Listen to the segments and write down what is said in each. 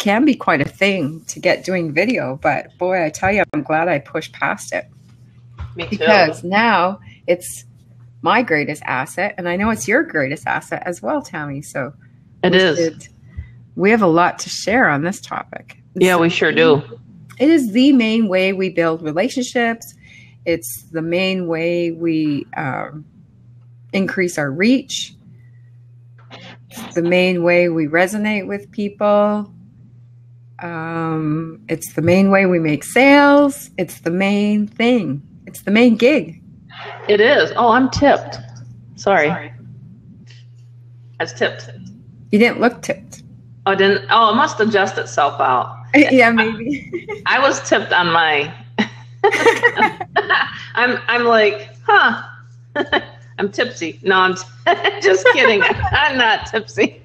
can be quite a thing to get doing video, but boy, I tell you, I'm glad I pushed past it. Me too. Because now it's my greatest asset, and I know it's your greatest asset as well, Tammy. So it is. We have a lot to share on this topic. Yeah, we sure do. It is the main way we build relationships. It's the main way we increase our reach. It's the main way we resonate with people. It's the main way we make sales. It's the main thing. It's the main gig. It is. Oh, I'm tipped. Sorry. I was tipped. You didn't look tipped. Oh, didn't? Oh, it must adjust itself out. Yeah, maybe. I was tipped on my. I'm like, huh. I'm tipsy. No, I'm just kidding. I'm not tipsy.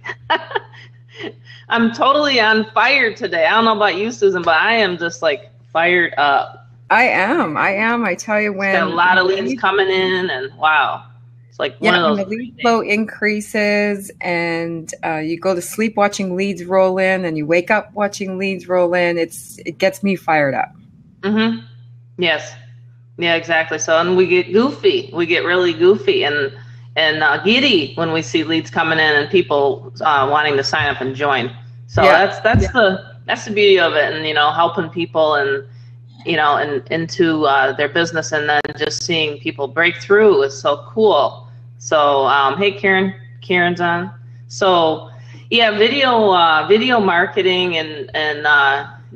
I'm totally on fire today. I don't know about you, Susan, but I am just like fired up. I am. I tell you, when got a lot of leads coming in, and wow, it's like one of those. When the lead flow increases, and you go to sleep watching leads roll in, and you wake up watching leads roll in, it gets me fired up. Mm-hmm. Yes. Yeah, exactly. So, and we get goofy. We get really goofy and giddy when we see leads coming in and people wanting to sign up and join. So that's the beauty of it, and helping people and and into their business, and then just seeing people break through is so cool. So hey, Karen's on. So yeah, video marketing and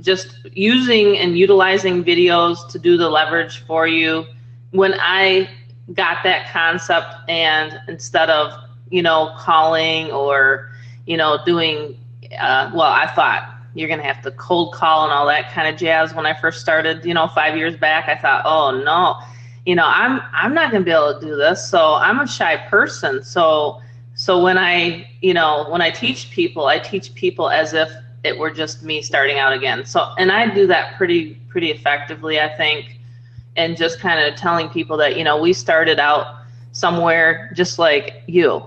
just using and utilizing videos to do the leverage for you. When I got that concept, and instead of calling or doing I thought you're gonna have to cold call and all that kind of jazz. When I first started 5 years back, I thought, oh no, I'm not gonna be able to do this. So I'm a shy person. So when I teach people as if it were just me starting out again. So, and I do that pretty effectively, I think. And just kind of telling people that, we started out somewhere just like you.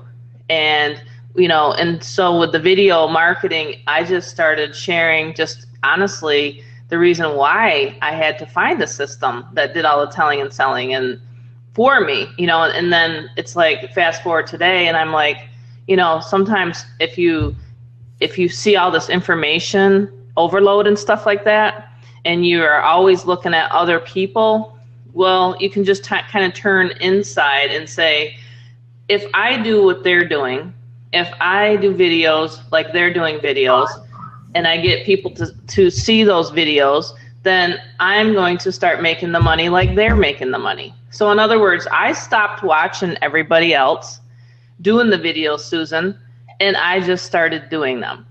And, and so with the video marketing, I just started sharing just honestly the reason why I had to find a system that did all the telling and selling and for me, and then it's like fast forward today, and I'm like, sometimes if you see all this information overload and stuff like that, and you are always looking at other people, well, you can just kind of turn inside and say, if I do what they're doing, if I do videos like they're doing videos, and I get people to see those videos, then I'm going to start making the money like they're making the money. So in other words, I stopped watching everybody else doing the videos, Susan, and I just started doing them.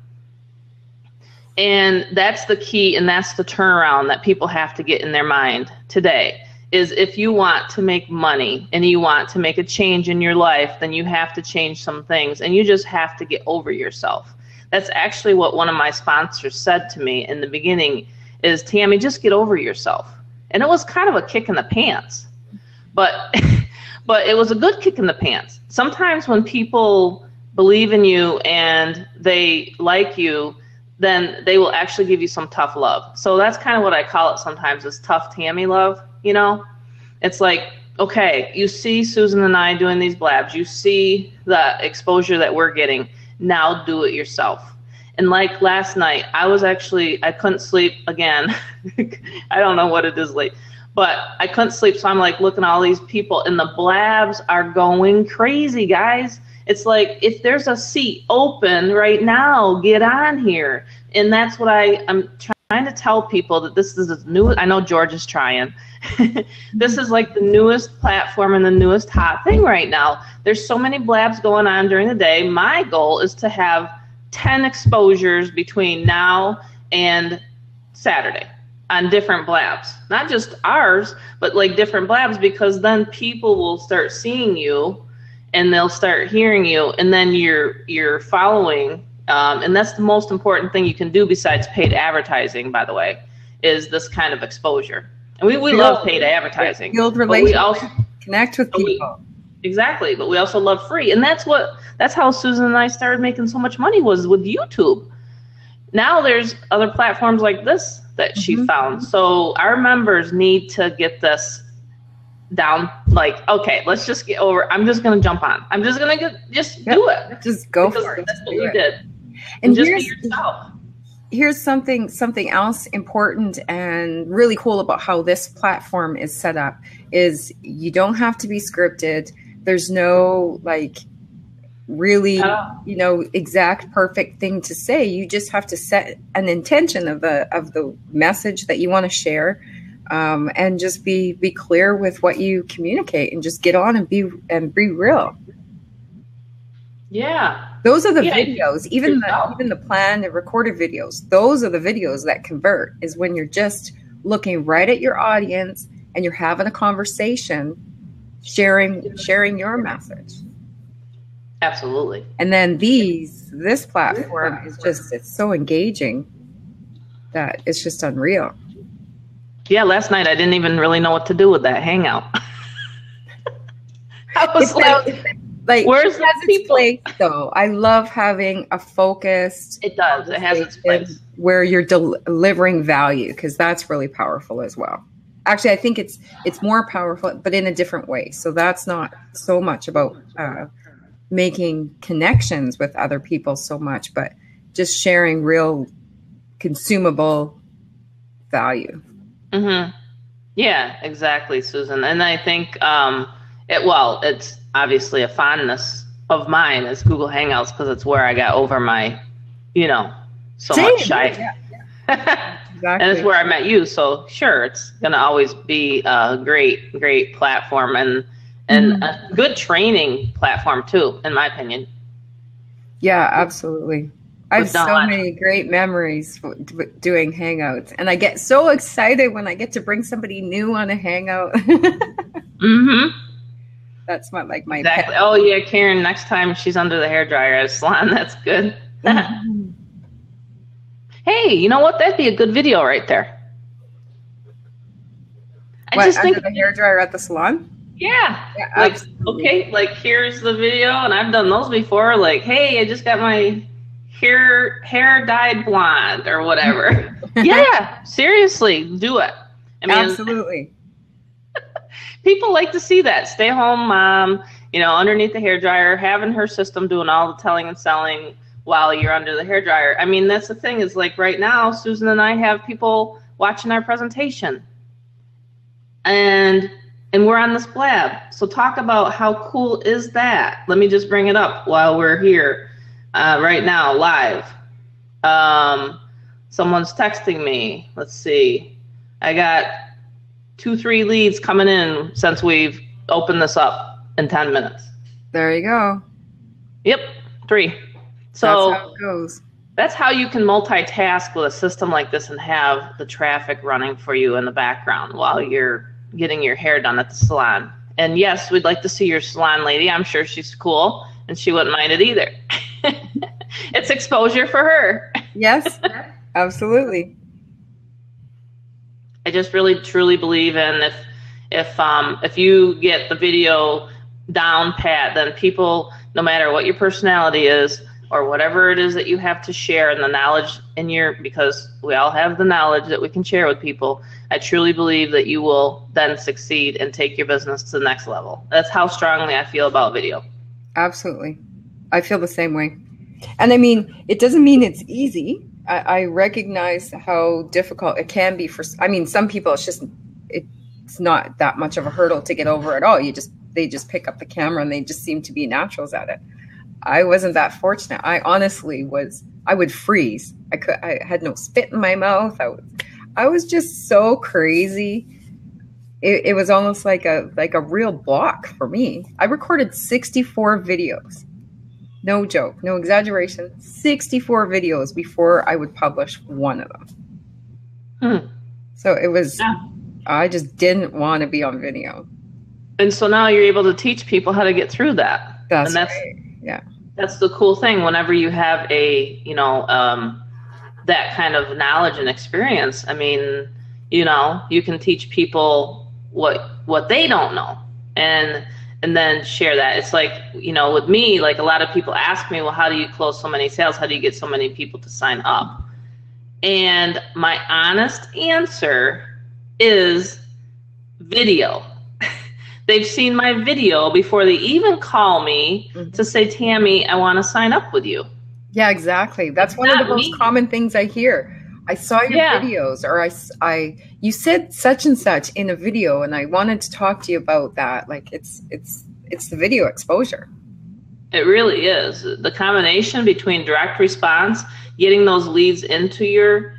And that's the key, and that's the turnaround that people have to get in their mind today, is if you want to make money and you want to make a change in your life, then you have to change some things, and you just have to get over yourself. That's actually what one of my sponsors said to me in the beginning is, Tammy, just get over yourself. And it was kind of a kick in the pants, but it was a good kick in the pants. Sometimes when people believe in you and they like you, then they will actually give you some tough love. So that's kind of what I call it sometimes, is tough Tammy love. It's like, okay, you see Susan and I doing these blabs, you see the exposure that we're getting, now do it yourself. And like last night, I couldn't sleep again. I don't know what it is late, but I couldn't sleep. So I'm like looking at all these people, and the blabs are going crazy, guys. It's like, if there's a seat open right now, get on here. And that's what I'm trying to tell people, that this is new. I know George is trying. This is like the newest platform and the newest hot thing right now. There's so many blabs going on during the day. My goal is to have 10 exposures between now and Saturday on different blabs. Not just ours, but like different blabs, because then people will start seeing you and they'll start hearing you, and then you're following. And that's the most important thing you can do besides paid advertising, by the way, is this kind of exposure. And we love paid advertising. Build relationships, connect with people. Exactly, but we also love free. And that's how Susan and I started making so much money, was with YouTube. now there's other platforms like this that she found. So our members need to get this down. Like, okay, let's just get over. I'm just going to jump on. I'm just going to do it. Just go for it. That's what you did. And just be yourself. Here's something else important and really cool about how this platform is set up is you don't have to be scripted. There's no like really, exact perfect thing to say. You just have to set an intention of the message that you want to share, and just be clear with what you communicate, and just get on and be real. Yeah. Those are the videos, even the planned and recorded videos. Those are the videos that convert, is when you're just looking right at your audience and you're having a conversation, sharing your message. Absolutely. And then this platform is just, it's so engaging that it's just unreal. Yeah, last night I didn't even really know what to do with that Hangout. I was like, where's the people? Place, though. I love having a focused. It does. It has its place. Where you're delivering value, because that's really powerful as well. Actually, I think it's more powerful, but in a different way. So that's not so much about making connections with other people so much, but just sharing real consumable value. Mm-hmm. Yeah, exactly, Susan. And I think it's obviously a fondness of mine is Google Hangouts, because it's where I got over my, so Same. much shy. Yeah. Exactly. And it's where I met you. So sure, it's going to always be a great platform and a good training platform too, in my opinion. Yeah, absolutely. I have so many great memories doing Hangouts, and I get so excited when I get to bring somebody new on a Hangout. Mm-hmm. That's my exactly. pet. Oh yeah, Karen. Next time she's under the hairdryer at a salon, that's good. Mm-hmm. Hey, you know what? That'd be a good video right there. I just think the hairdryer at the salon. Yeah. Like, okay, like here's the video, and I've done those before. Like, hey, I just got my hair dyed blonde or whatever. Yeah, seriously, do it. I mean, absolutely. People like to see that stay-home mom, underneath the hairdryer, having her system doing all the telling and selling while you're under the hairdryer. I mean, that's the thing is, like, right now, Susan and I have people watching our presentation. And we're on this blab. So talk about how cool is that? Let me just bring it up while we're here right now, live. Someone's texting me. Let's see. I got 2-3 leads coming in since we've opened this up in 10 minutes. There you go. Yep, 3. So that's how it goes. That's how you can multitask with a system like this and have the traffic running for you in the background while you're getting your hair done at the salon. And yes, we'd like to see your salon lady. I'm sure she's cool and she wouldn't mind it either. It's exposure for her. Yes, absolutely. I just really truly believe in if you get the video down pat, then people, no matter what your personality is or whatever it is that you have to share, and the knowledge because we all have the knowledge that we can share with people, I truly believe that you will then succeed and take your business to the next level. That's how strongly I feel about video. Absolutely. I feel the same way. And I mean, it doesn't mean it's easy. I recognize how difficult it can be some people, it's not that much of a hurdle to get over at all. They just pick up the camera and they just seem to be naturals at it. I wasn't that fortunate. I honestly I would freeze. I had no spit in my mouth. I was just so crazy. It was almost like a real block for me. I recorded 64 videos. No joke, no exaggeration. 64 videos before I would publish one of them. So it was, I just didn't want to be on video. And so now you're able to teach people how to get through that. That's right. Yeah. That's the cool thing. Whenever you have a, that kind of knowledge and experience, I mean, you can teach people what they don't know and then share that. It's like, with me, like a lot of people ask me, well, how do you close so many sales? How do you get so many people to sign up? And my honest answer is video. They've seen my video before they even call me to say, Tammy, I want to sign up with you. Yeah, exactly. That's one of the most common things I hear. I saw your videos, or you said such and such in a video, and I wanted to talk to you about that. Like it's the video exposure. It really is. The combination between direct response, getting those leads onto your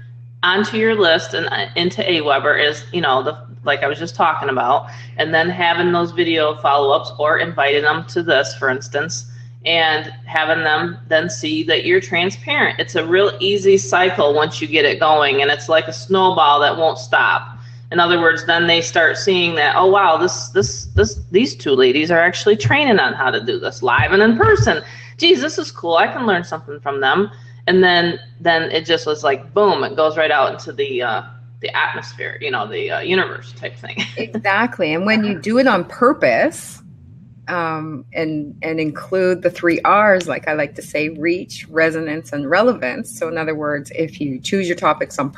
list and into Aweber is, like I was just talking about, and then having those video follow-ups or inviting them to this, for instance, and having them then see that you're transparent. It's a real easy cycle once you get it going, and it's like a snowball that won't stop. In other words, then they start seeing that, oh wow, these two ladies are actually training on how to do this live and in person. Geez, this is cool. I can learn something from them. And then it just was like, boom, it goes right out into the atmosphere, the universe type thing. Exactly. And when you do it on purpose, and include the 3 R's, like I like to say, reach, resonance, and relevance. So in other words, if you choose your topic on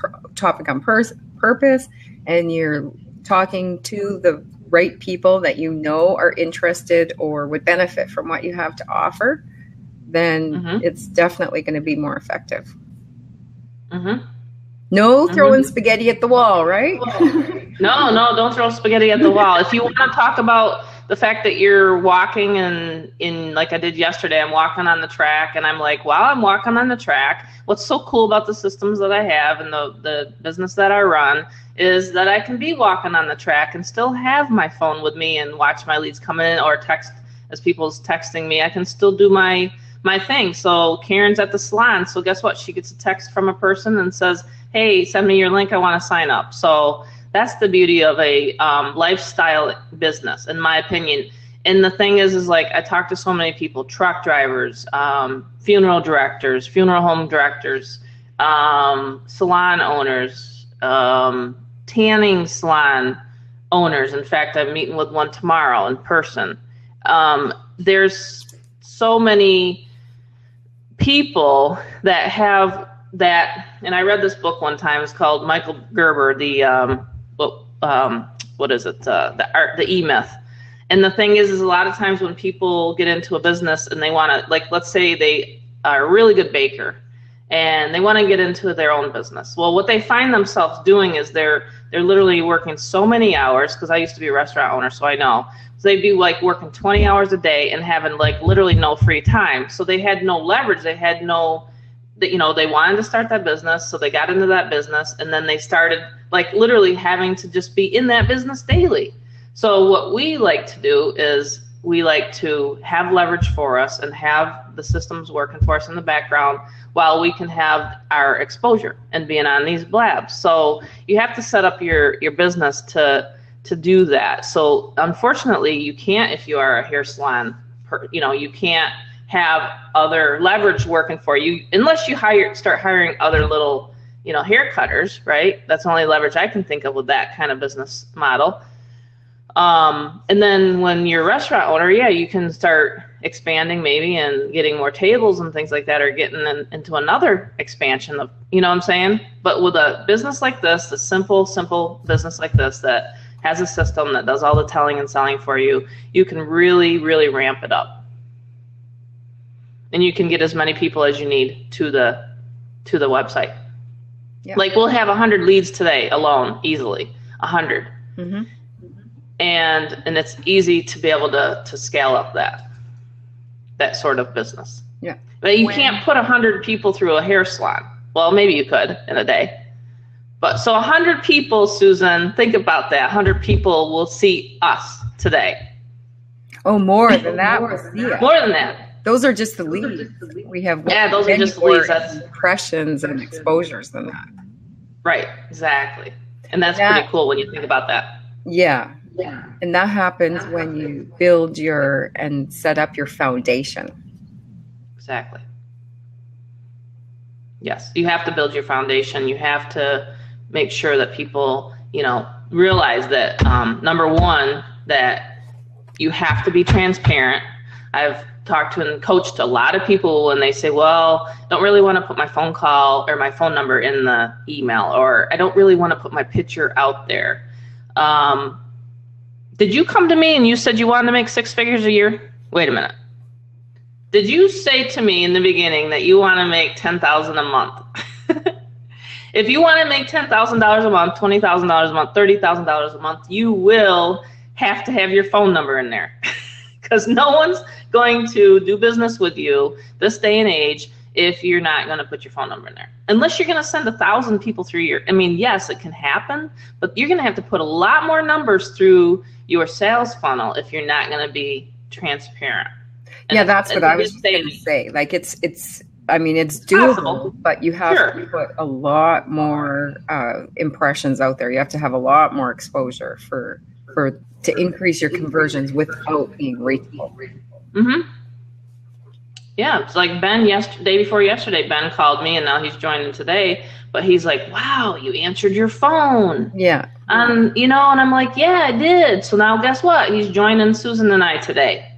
purpose, and you're talking to the right people that you know are interested or would benefit from what you have to offer, then it's definitely going to be more effective. No throwing spaghetti at the wall, right? No, don't throw spaghetti at the wall. If you want to talk about the fact that you're walking in like I did yesterday, I'm walking on the track, and I'm like, while I'm walking on the track, what's so cool about the systems that I have and the business that I run is that I can be walking on the track and still have my phone with me and watch my leads come in, or text as people's texting me. I can still do my thing. So Karen's at the salon, so guess what? She gets a text from a person and says, hey, send me your link, I want to sign up. So that's the beauty of a lifestyle business, in my opinion. And the thing is like, I talk to so many people, truck drivers, funeral directors, funeral home directors, salon owners, tanning salon owners. In fact, I'm meeting with one tomorrow in person. There's so many people that have that, and I read this book one time. It's called Michael Gerber, what is it? The E-Myth. And the thing is a lot of times when people get into a business and they want to, like, let's say they are a really good baker and they want to get into their own business. Well, what they find themselves doing is they're literally working so many hours, because I used to be a restaurant owner, so I know. So they'd be like working 20 hours a day and having like literally no free time. So they had no leverage. They had no, they wanted to start that business. So they got into that business, and then they started like literally having to just be in that business daily. So what we like to do is we like to have leverage for us and have the systems working for us in the background while we can have our exposure and being on these blabs. So you have to set up your business to do that. So unfortunately, you can't, if you are a hair salon, you can't have other leverage working for you unless you start hiring other little, hair cutters, right? That's the only leverage I can think of with that kind of business model. And then when you're a restaurant owner, you can start expanding maybe and getting more tables and things like that, or getting into another expansion of, what I'm saying? But with a business like this, a simple business like this that has a system that does all the telling and selling for you, you can really, really ramp it up. And you can get as many people as you need to the website. Yeah. Like we'll have 100 leads today alone, easily, 100. Mm-hmm. And it's easy to be able to scale up that sort of business. Yeah. But you can't put 100 people through a hair salon. Well, maybe you could in a day. But so 100 people, Susan, think about that. 100 people will see us today. Oh, more than that. More than that. Those are just the leads. We have those are just leads. That's impressions and exposures than that. Right, exactly. And that's pretty cool when you think about that. Yeah. And that happens when you build and set up your foundation. Exactly. Yes, you have to build your foundation. You have to make sure that people, realize that, number one, that you have to be transparent. I've talked to and coached a lot of people when they say, well, I don't really want to put my phone call or my phone number in the email, or I don't really want to put my picture out there. Did you come to me and you said you wanted to make 6 figures a year? Wait a minute. Did you say to me in the beginning that you want to make $10,000 a month? If you want to make $10,000 a month, $20,000 a month, $30,000 a month, you will have to have your phone number in there, because no one's going to do business with you this day and age if you're not going to put your phone number in there. Unless you're going to send 1,000 people through your, I mean, yes, it can happen, but you're going to have to put a lot more numbers through your sales funnel if you're not going to be transparent. And yeah, that's what I was going to say. Like it's I mean, it's doable, but you have to put a lot more impressions out there. You have to have a lot more exposure to increase your conversions without being reachable. Mm-hmm. Yeah, it's like Ben day before yesterday, Ben called me, and now he's joining today. But he's like, "Wow, you answered your phone." Yeah. And I'm like, "Yeah, I did." So now guess what? He's joining Susan and I today.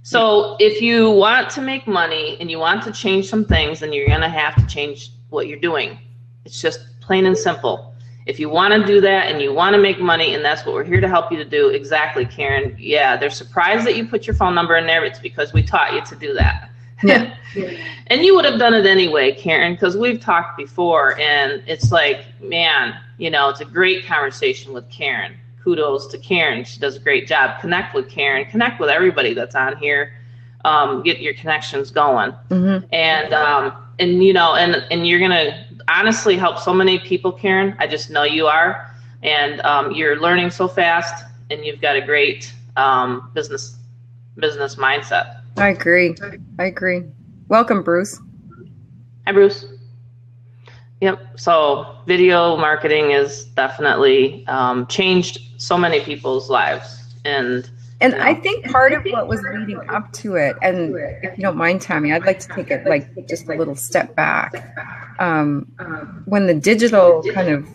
So if you want to make money and you want to change some things, then you're going to have to change what you're doing. It's just plain and simple. If you want to do that and you want to make money, and that's what we're here to help you to do. Exactly, Karen. Yeah, they're surprised that you put your phone number in there. It's because we taught you to do that. Yeah. And you would have done it anyway, Karen, because we've talked before, and it's like, man, it's a great conversation with Karen. Kudos to Karen. She does a great job. Connect with Karen. Connect with everybody that's on here. Get your connections going. Mm-hmm. And you're gonna honestly help so many people, Karen. I just know you are, and you're learning so fast, and you've got a great business mindset. I agree. Welcome, Bruce. Hi, Bruce. Yep. So video marketing is definitely changed so many people's lives. And I think part of what was leading up to it, and if you don't mind, Tammy, I'd like to take it like just a little step back. When the digital kind of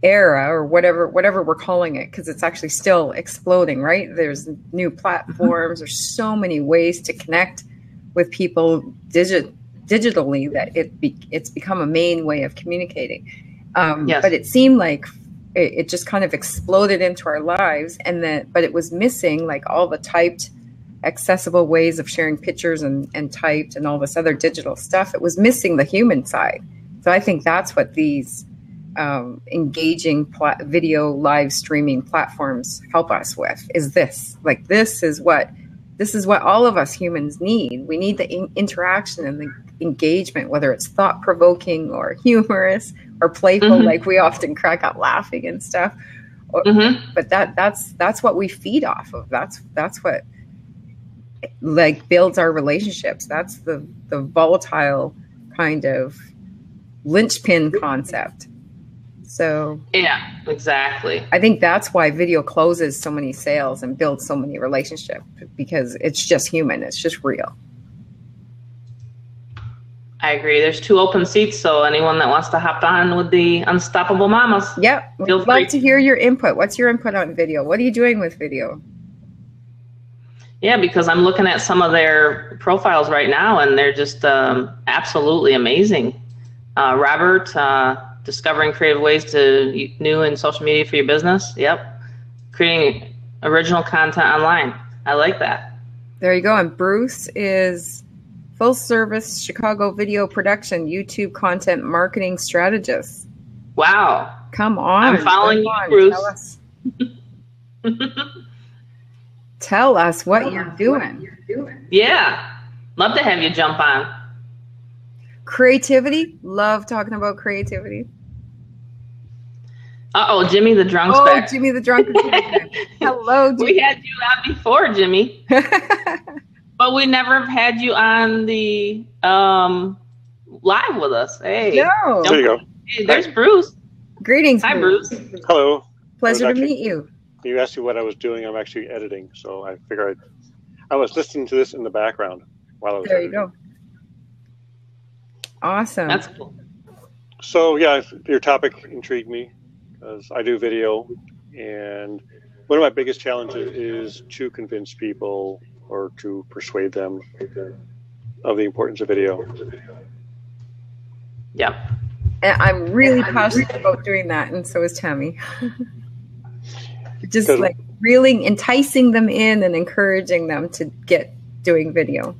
era, or whatever we're calling it, because it's actually still exploding, right? There's new platforms. There's so many ways to connect with people digitally that it's become a main way of communicating. Yes. But it seemed like it just kind of exploded into our lives, but it was missing like all the typed, accessible ways of sharing pictures and typed and all this other digital stuff. It was missing the human side. So I think that's what these engaging video live streaming platforms help us with. This is what all of us humans need. We need the interaction and the engagement, whether it's thought-provoking or humorous or playful, mm-hmm. like we often crack up laughing and stuff. Mm-hmm. But that's what we feed off of. That's what like builds our relationships. That's the volatile kind of linchpin concept. So yeah, exactly. I think that's why video closes so many sales and builds so many relationships, because it's just human. It's just real. I agree. There's 2 open seats, so anyone that wants to hop on with the Unstoppable Mamas. Yep. We'd love to hear your input. What's your input on video? What are you doing with video? Yeah, because I'm looking at some of their profiles right now, and they're just absolutely amazing. Robert, discovering creative ways to new and social media for your business. Yep. Creating original content online. I like that. There you go. And Bruce is full service Chicago video production, YouTube content marketing strategist. Wow. Come on. I'm following you, Bruce. Tell us what you're doing. Yeah. Love to have you jump on. Creativity. Love talking about creativity. Uh-oh, Jimmy the Drunk's back. Oh, Jimmy the Drunk. Hello, Jimmy. We had you on before, Jimmy. But we never had you on the live with us. Hey. No. There you go. Hey, there's Bruce. Greetings. Hi, Bruce. Hello. Pleasure to meet you. You asked me what I was doing. I'm actually editing, so I figured I was listening to this in the background while I was editing. There you go. Awesome. That's cool. So, yeah, your topic intrigued me because I do video, and one of my biggest challenges is to convince people or to persuade them of the importance of video. Yeah. And I'm really passionate about doing that, and so is Tammy. Just like really enticing them in and encouraging them to get doing video.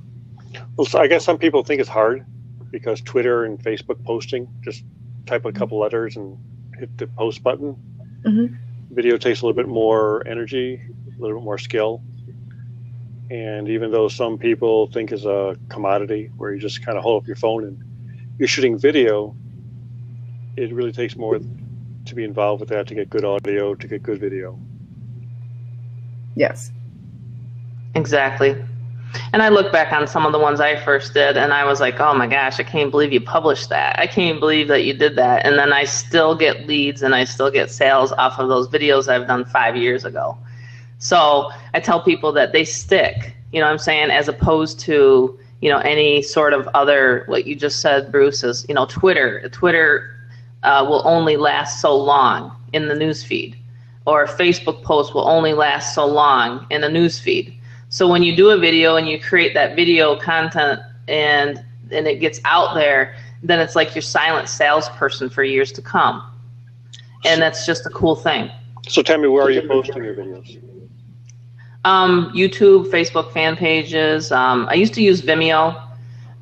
Well, so I guess some people think it's hard because Twitter and Facebook posting, just type a couple letters and hit the post button. Mm-hmm. Video takes a little bit more energy, a little bit more skill. And even though some people think it's a commodity where you just kind of hold up your phone and you're shooting video, it really takes more to be involved with that, to get good audio, to get good video. Yes. Exactly. And I look back on some of the ones I first did, and I was like, oh my gosh, I can't believe you published that. I can't believe that you did that. And then I still get leads and I still get sales off of those videos I've done 5 years ago. So I tell people that they stick, you know what I'm saying, as opposed to, you know, any sort of other, what you just said, Bruce, is, you know, Twitter will only last so long in the news feed, or a Facebook post will only last so long in a news feed. So when you do a video and you create that video content and it gets out there, then it's like your silent salesperson for years to come. And that's just a cool thing. So tell me, where are you posting your videos? YouTube, Facebook fan pages. I used to use Vimeo.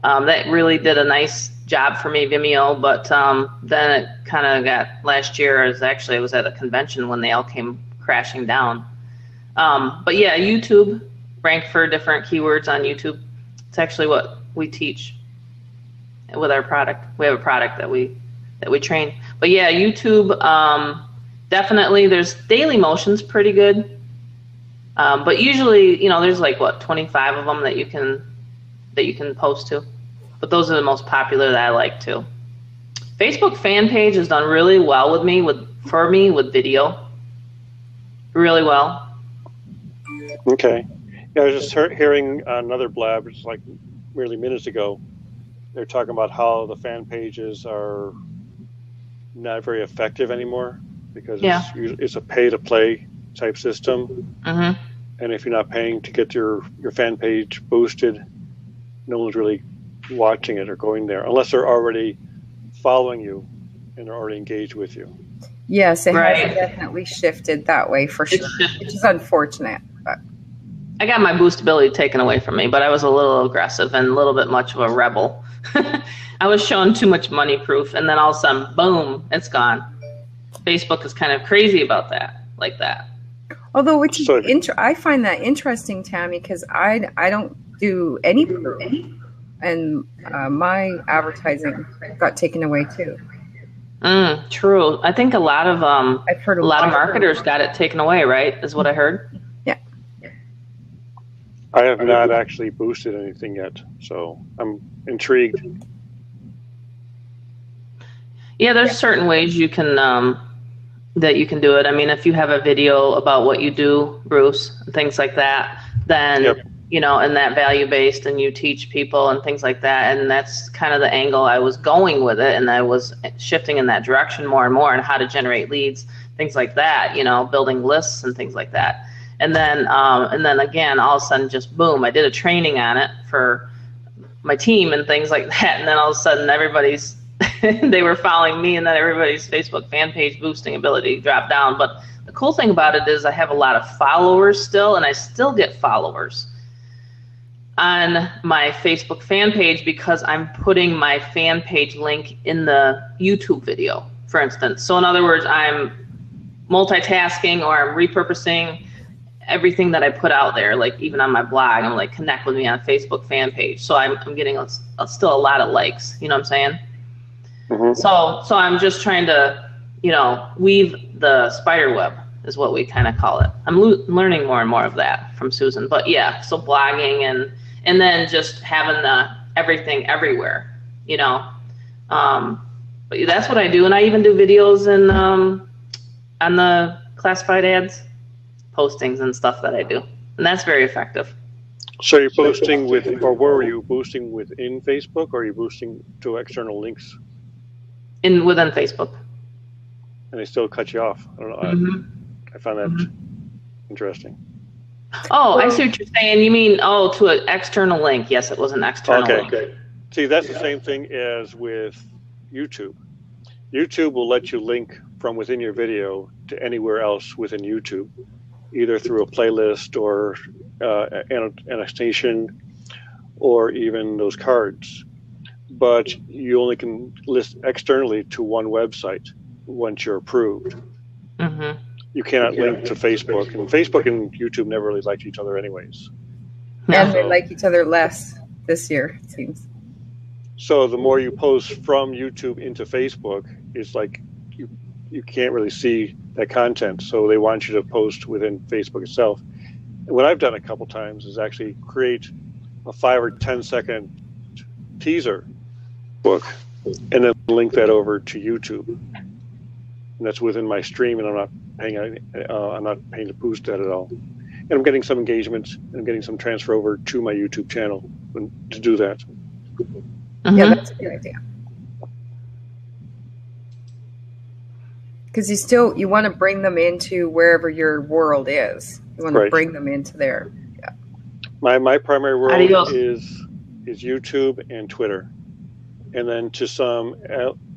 That really did a nice job for me, Vimeo, but then it kind of got, last year, I was at a convention when they all came crashing down. But yeah, YouTube, rank for different keywords on YouTube. It's actually what we teach with our product. We have a product that we train. But yeah, YouTube, definitely. There's Daily Motion's pretty good. But usually, you know, there's like what, 25 of them that you can post to. But those are the most popular that I like too. Facebook fan page has done really well with me with video. Really well. Okay. Yeah, I was just hearing another blab, just like merely minutes ago. They're talking about how the fan pages are not very effective anymore because it's a pay-to-play type system. Mm-hmm. And if you're not paying to get your fan page boosted, no one's really watching it or going there unless they're already following you and are already engaged with you. Yes, it has definitely shifted that way for sure, which is unfortunate. But I got my boostability taken away from me, but I was a little aggressive and a little bit much of a rebel. I was showing too much money proof, and then all of a sudden, boom, it's gone. Facebook is kind of crazy about that, like that. Although, which is I find that interesting, Tammy, because I don't do any proof, and my advertising got taken away too. True. I think a lot of I've heard a lot of marketers got it taken away, right? Is what I heard. Yeah. I have not actually boosted anything yet, so I'm intrigued. Yeah, there's certain ways you can that you can do it. I mean, if you have a video about what you do, Bruce, and things like that, then you know, and that value based, and you teach people and things like that, and that's kind of the angle I was going with it, and I was shifting in that direction more and more, and how to generate leads, things like that, you know, building lists and things like that. And then again, all of a sudden, just boom, I did a training on it for my team and things like that, and then all of a sudden, everybody's they were following me, and then everybody's Facebook fan page boosting ability dropped down. But the cool thing about it is I have a lot of followers still, and I still get followers on my Facebook fan page because I'm putting my fan page link in the YouTube video, for instance. So in other words, I'm multitasking, or I'm repurposing everything that I put out there, like even on my blog. I'm like, connect with me on Facebook fan page. So I'm getting still a lot of likes, you know what I'm saying? Mm-hmm. So I'm just trying to, you know, weave the spider web is what we kind of call it. I'm learning more and more of that from Susan. But yeah, so blogging and then just having the everything everywhere, you know. But that's what I do, and I even do videos and on the classified ads postings and stuff that I do, and that's very effective. So you're boosting with, or where were you boosting within Facebook, or are you boosting to external links? Within Facebook. And they still cut you off. I don't know. Mm-hmm. I find that interesting. Oh, I see what you're saying. You mean, to an external link. Yes, it was an external link. Okay. See, that's the same thing as with YouTube. YouTube will let you link from within your video to anywhere else within YouTube, either through a playlist or annotation or even those cards. But you only can list externally to one website once you're approved. Mm-hmm. You cannot link to Facebook, and Facebook and YouTube never really liked each other anyways. And they like each other less this year, it seems. So the more you post from YouTube into Facebook, it's like you can't really see that content. So they want you to post within Facebook itself. And what I've done a couple times is actually create a 5 or 10-second teaser book and then link that over to YouTube. And that's within my stream, and I'm not paying to boost that at all. And I'm getting some engagement, and I'm getting some transfer over to my YouTube channel to do that. Mm-hmm. Yeah, that's a good idea. Because you want to bring them into wherever your world is. You want to bring them into there. Yeah. My primary world is YouTube and Twitter, and then to some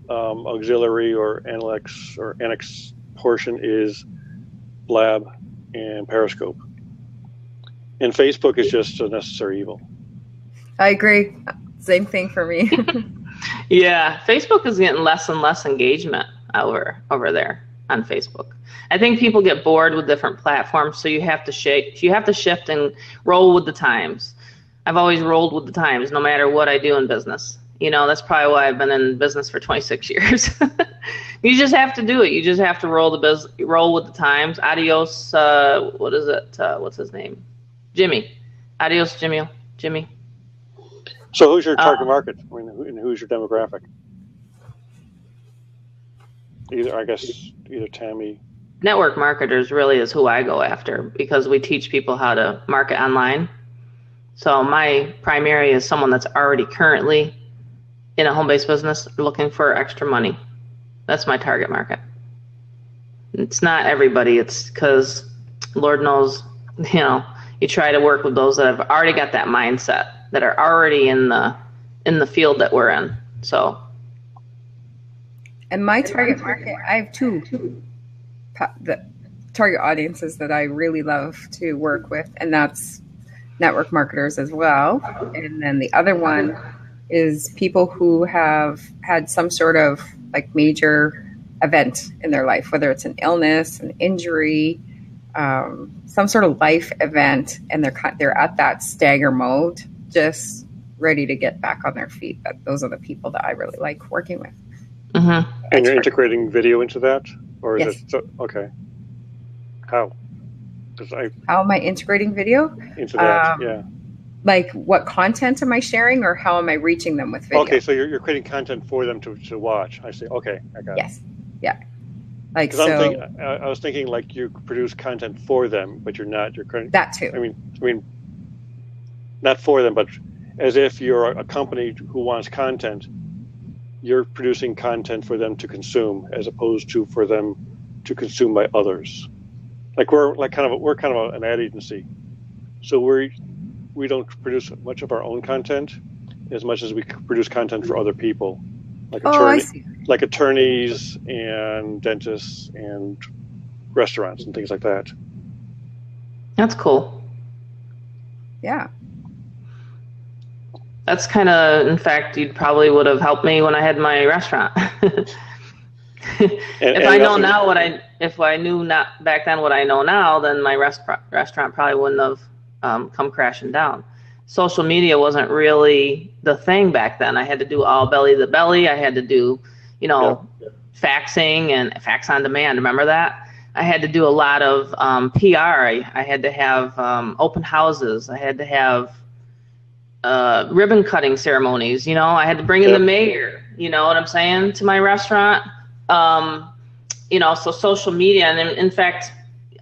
auxiliary or annex portion is Blab and Periscope. And Facebook is just a necessary evil. I agree. Same thing for me. Yeah, Facebook is getting less and less engagement over there on Facebook. I think people get bored with different platforms, so you have to shift and roll with the times. I've always rolled with the times, no matter what I do in business. That's probably why I've been in business for 26 years. You just have to do it. You just have to roll with the times. Adios. What is it? What's his name? Jimmy. Adios, Jimmy. So who's your target market? And who's your demographic? Either Tammy. Network marketers really is who I go after, because we teach people how to market online. So my primary is someone that's already currently in a home-based business looking for extra money. That's my target market. It's not everybody. It's because Lord knows, you try to work with those that have already got that mindset, that are already in the field that we're in. So. And my target market, I have two the target audiences that I really love to work with, and that's network marketers as well. And then the other one is people who have had some sort of major event in their life, whether it's an illness, an injury, some sort of life event, and they're at that stagger mode, just ready to get back on their feet. Those are the people that I really like working with. Mm-hmm. And you're integrating video into that? Or is Yes. Okay. How? How am I integrating video? Into that, yeah. Like what content am I sharing, or how am I reaching them with video? Okay, so you're creating content for them to watch. I see. Okay, I got it. Yes. Yeah. I was thinking like you produce content for them, but you're not. You're creating that too. I mean, not for them, but as if you're a company who wants content. You're producing content for them to consume, as opposed to for them to consume by others. Like we're kind of an ad agency, so we don't produce much of our own content as much as we produce content for other people, like attorneys and dentists and restaurants and things like that. That's cool. Yeah. That's kind of, in fact, you probably would have helped me when I had my restaurant. If I knew not back then what I know now, then my restaurant probably wouldn't have come crashing down. Social media wasn't really the thing back then. I had to do all belly to belly. I had to do, faxing and fax on demand. Remember that? I had to do a lot of PR. I had to have open houses. I had to have ribbon cutting ceremonies. I had to bring in the mayor, you know what I'm saying, to my restaurant. So social media, and in fact,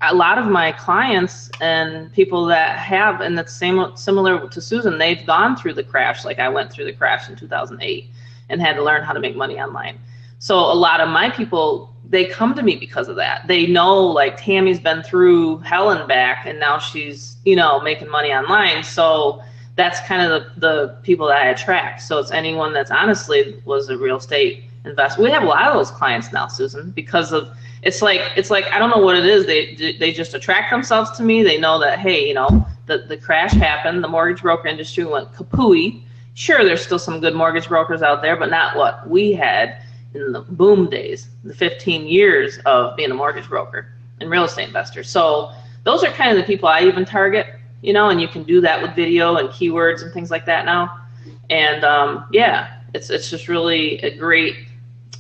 a lot of my clients and people that have, and that's similar to Susan, they've gone through the crash. Like I went through the crash in 2008 and had to learn how to make money online. So a lot of my people, they come to me because of that. They know, like, Tammy's been through hell and back, and now she's, you know, making money online. So that's kind of the people that I attract. So it's anyone that's honestly was a real estate investor. We have a lot of those clients now, Susan, because of it's like I don't know what it is. They just attract themselves to me. They know that, hey, you know, the crash happened. The mortgage broker industry went kapooey. Sure, there's still some good mortgage brokers out there, but not what we had in the boom days, the 15 years of being a mortgage broker and real estate investor. So those are kind of the people I even target, you know, and you can do that with video and keywords and things like that now. And yeah, it's just really a great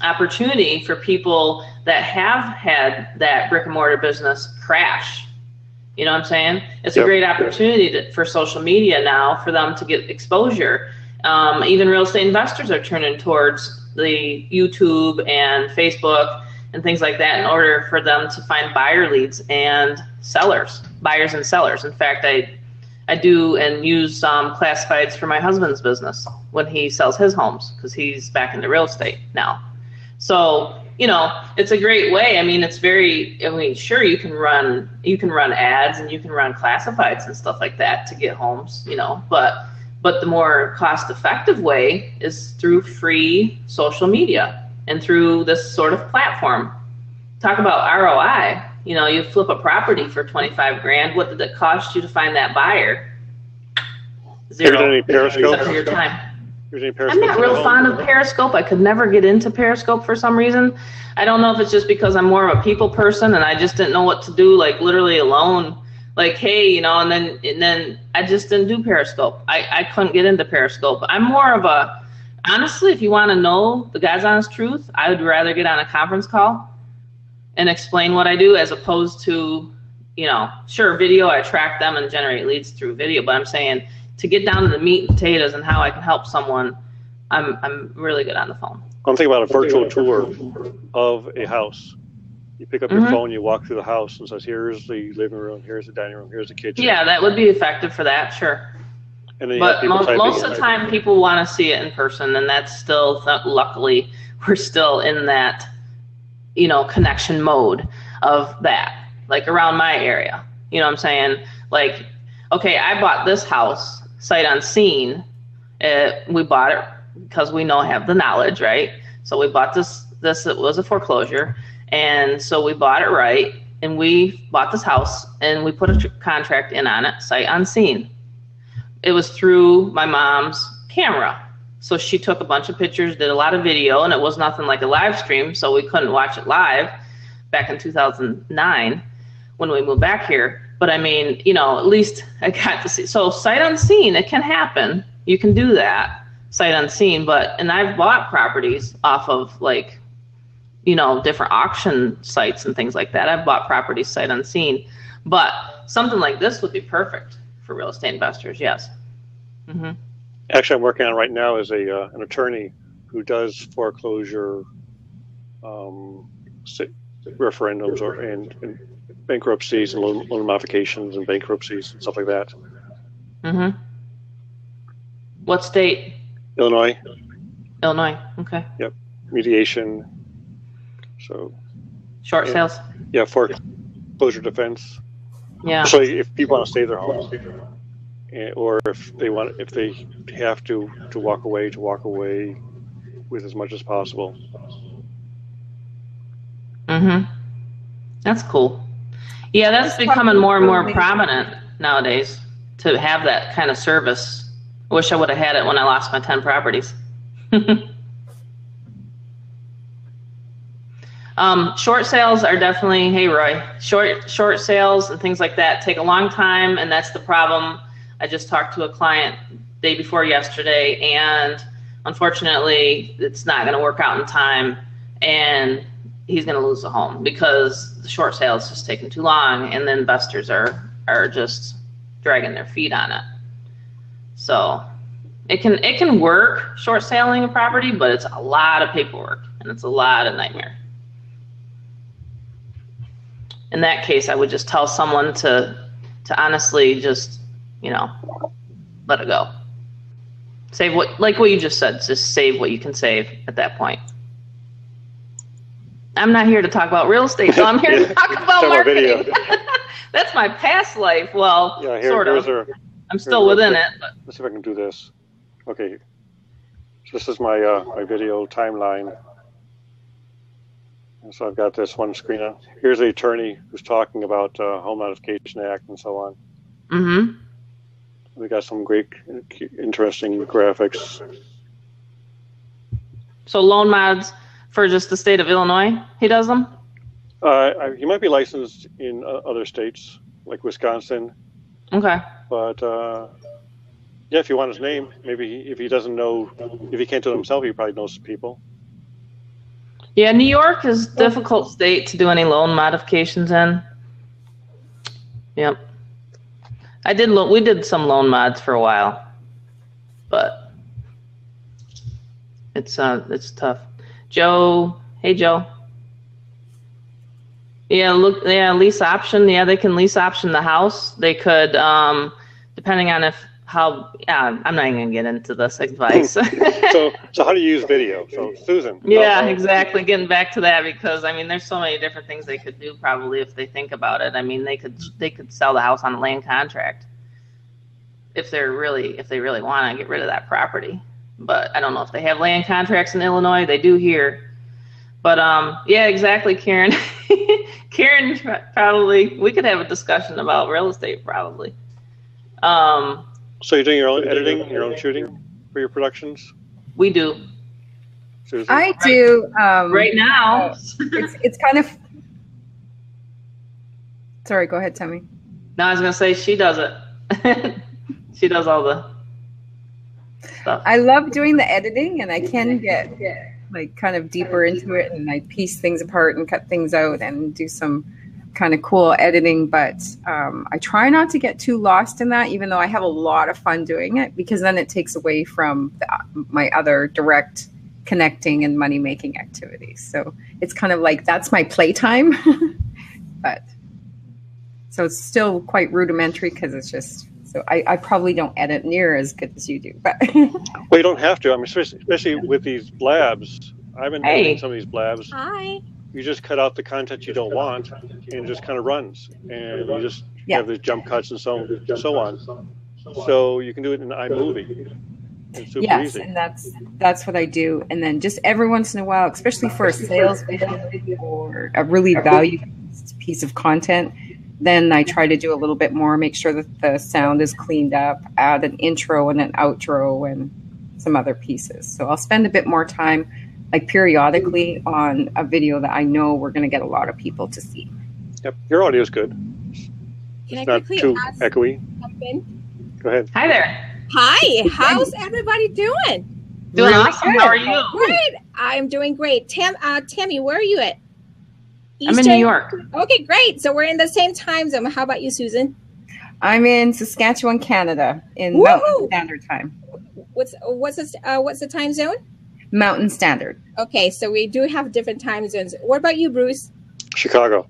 opportunity for people that have had that brick and mortar business crash. You know what I'm saying? It's a great opportunity for social media now for them to get exposure. Even real estate investors are turning towards the YouTube and Facebook and things like that in order for them to find buyer leads and sellers, buyers and sellers. In fact, I do and use classifieds for my husband's business when he sells his homes, because he's back into real estate now. So, you know, it's a great way. I mean, it's very, I mean, sure, you can run ads and you can run classifieds and stuff like that to get homes, you know, but the more cost-effective way is through free social media and through this sort of platform. Talk about ROI. You know, you flip a property for 25 grand. What did it cost you to find that buyer? Zero. Any Periscope? Of your time. I'm not real fond of Periscope. I could never get into Periscope for some reason. I don't know if it's just because I'm more of a people person and I just didn't know what to do, like literally alone. Like, hey, you know, and then I just didn't do Periscope. I couldn't get into Periscope. I'm more of a, honestly, if you want to know the God's honest truth, I would rather get on a conference call and explain what I do as opposed to, you know, sure, video, I track them and generate leads through video, but I'm saying to get down to the meat and potatoes and how I can help someone, I'm really good on the phone. I'm thinking about a virtual tour of a house. You pick up your phone, you walk through the house and says, here's the living room, here's the dining room, here's the kitchen. Yeah, that would be effective for that, sure. And then but most of the time people want to see it in person, and that's still, luckily, we're still in that, you know, connection mode of that, like around my area. You know what I'm saying? Like, okay, I bought this house sight unseen. We bought it because we have the knowledge, right? So we bought this, it was a foreclosure. And so we bought it right, and we bought this house, and we put a contract in on it, sight unseen. It was through my mom's camera. So she took a bunch of pictures, did a lot of video, and it was nothing like a live stream, so we couldn't watch it live back in 2009 when we moved back here. But I mean, you know, at least I got to see. So sight unseen, it can happen. You can do that, sight unseen. And I've bought properties off of, like, you know, different auction sites and things like that. I've bought properties sight unseen, but something like this would be perfect for real estate investors. Yes. Mm-hmm. Actually, I'm working on right now as an attorney who does foreclosure referendums and bankruptcies and loan modifications and bankruptcies and stuff like that. Mm-hmm. What state? Illinois. Illinois. Okay. Yep. Mediation. So short sales. Yeah, foreclosure defense. Yeah. So if people want to stay in their homes, or if they have to walk away with as much as possible. Mm-hmm. That's cool. Yeah, that's becoming more and more prominent nowadays to have that kind of service. I wish I would have had it when I lost my 10 properties. Short sales are definitely, hey Roy, short sales and things like that take a long time, and that's the problem. I just talked to a client day before yesterday, and unfortunately it's not going to work out in time, and he's going to lose the home because the short sale is just taking too long, and the investors are just dragging their feet on it. So it can work, short selling a property, but it's a lot of paperwork and it's a lot of nightmare. In that case, I would just tell someone to honestly just, you know, let it go. Save what you just said, just save what you can save at that point. I'm not here to talk about real estate, so I'm here to talk about marketing. Video. That's my past life. Well, Yeah, sort of. I'm still within it. But. Let's see if I can do this. Okay. So this is my my video timeline. And so I've got this one screen on. Here's the attorney who's talking about Home Modification Act and so on. Mm-hmm. We got some great, interesting graphics. So loan mods for just the state of Illinois, he does them? He might be licensed in other states, like Wisconsin. Okay. But yeah, if you want his name, maybe if he doesn't know, if he can't do it himself, he probably knows people. Yeah, New York is a difficult state to do any loan modifications in. Yep. We did some loan mods for a while, but it's tough. Joe, hey Joe. Yeah, lease option. Yeah, they can lease option the house. They could, depending on I'm not even gonna get into this advice. So how do you use video? So Susan. Yeah, exactly. Getting back to that, because I mean, there's so many different things they could do probably if they think about it. I mean, they could sell the house on a land contract if they really want to get rid of that property. But I don't know if they have land contracts in Illinois. They do here. But yeah, exactly, Karen. Karen, probably we could have a discussion about real estate probably. So you're doing your own editing, your own shooting for your productions? We do. Susan? I do. Right now. It's kind of. Sorry, go ahead, Tammy. No, I was gonna say she does it. She does all the stuff. I love doing the editing, and I can get like kind of deeper into it, and I piece things apart and cut things out and do some kind of cool editing, but I try not to get too lost in that, even though I have a lot of fun doing it, because then it takes away from my other direct connecting and money making activities. So it's kind of like that's my playtime. But so it's still quite rudimentary because it's just so I probably don't edit near as good as you do. But well, you don't have to. I mean, especially with these blabs. I've been editing some of these blabs. Hi. You just cut out the content you don't want, and it just kind of runs, and you just have the jump cuts and so on. So you can do it in iMovie. It's super easy. And that's what I do. And then just every once in a while, especially for a sales video or a really valuable piece of content, then I try to do a little bit more, make sure that the sound is cleaned up, add an intro and an outro and some other pieces. So I'll spend a bit more time, like periodically, on a video that I know we're going to get a lot of people to see. Yep, your audio is good. Can it's I not too echoey. Go ahead. Hi there. Hi, how's everybody doing? Doing awesome. How are you? Great. I'm doing great. Tammy, where are you at? Eastern? I'm in New York. Okay, great. So we're in the same time zone. How about you, Susan? I'm in Saskatchewan, Canada, in Mountain Standard Time. What's the time zone? Mountain Standard. Okay, so we do have different time zones. What about you, Bruce? Chicago.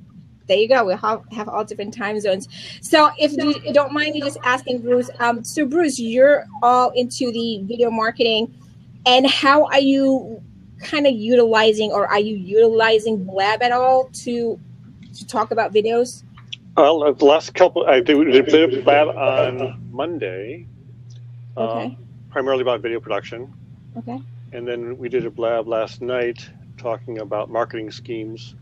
There you go. We have all different time zones. So if you don't mind me just asking Bruce, so Bruce, you're all into the video marketing, and how are you kind of utilizing, or are you utilizing Blab at all to talk about videos? Well, the last couple, I did a bit of Blab on Monday, primarily about video production. Okay. And then we did a Blab last night talking about marketing schemes.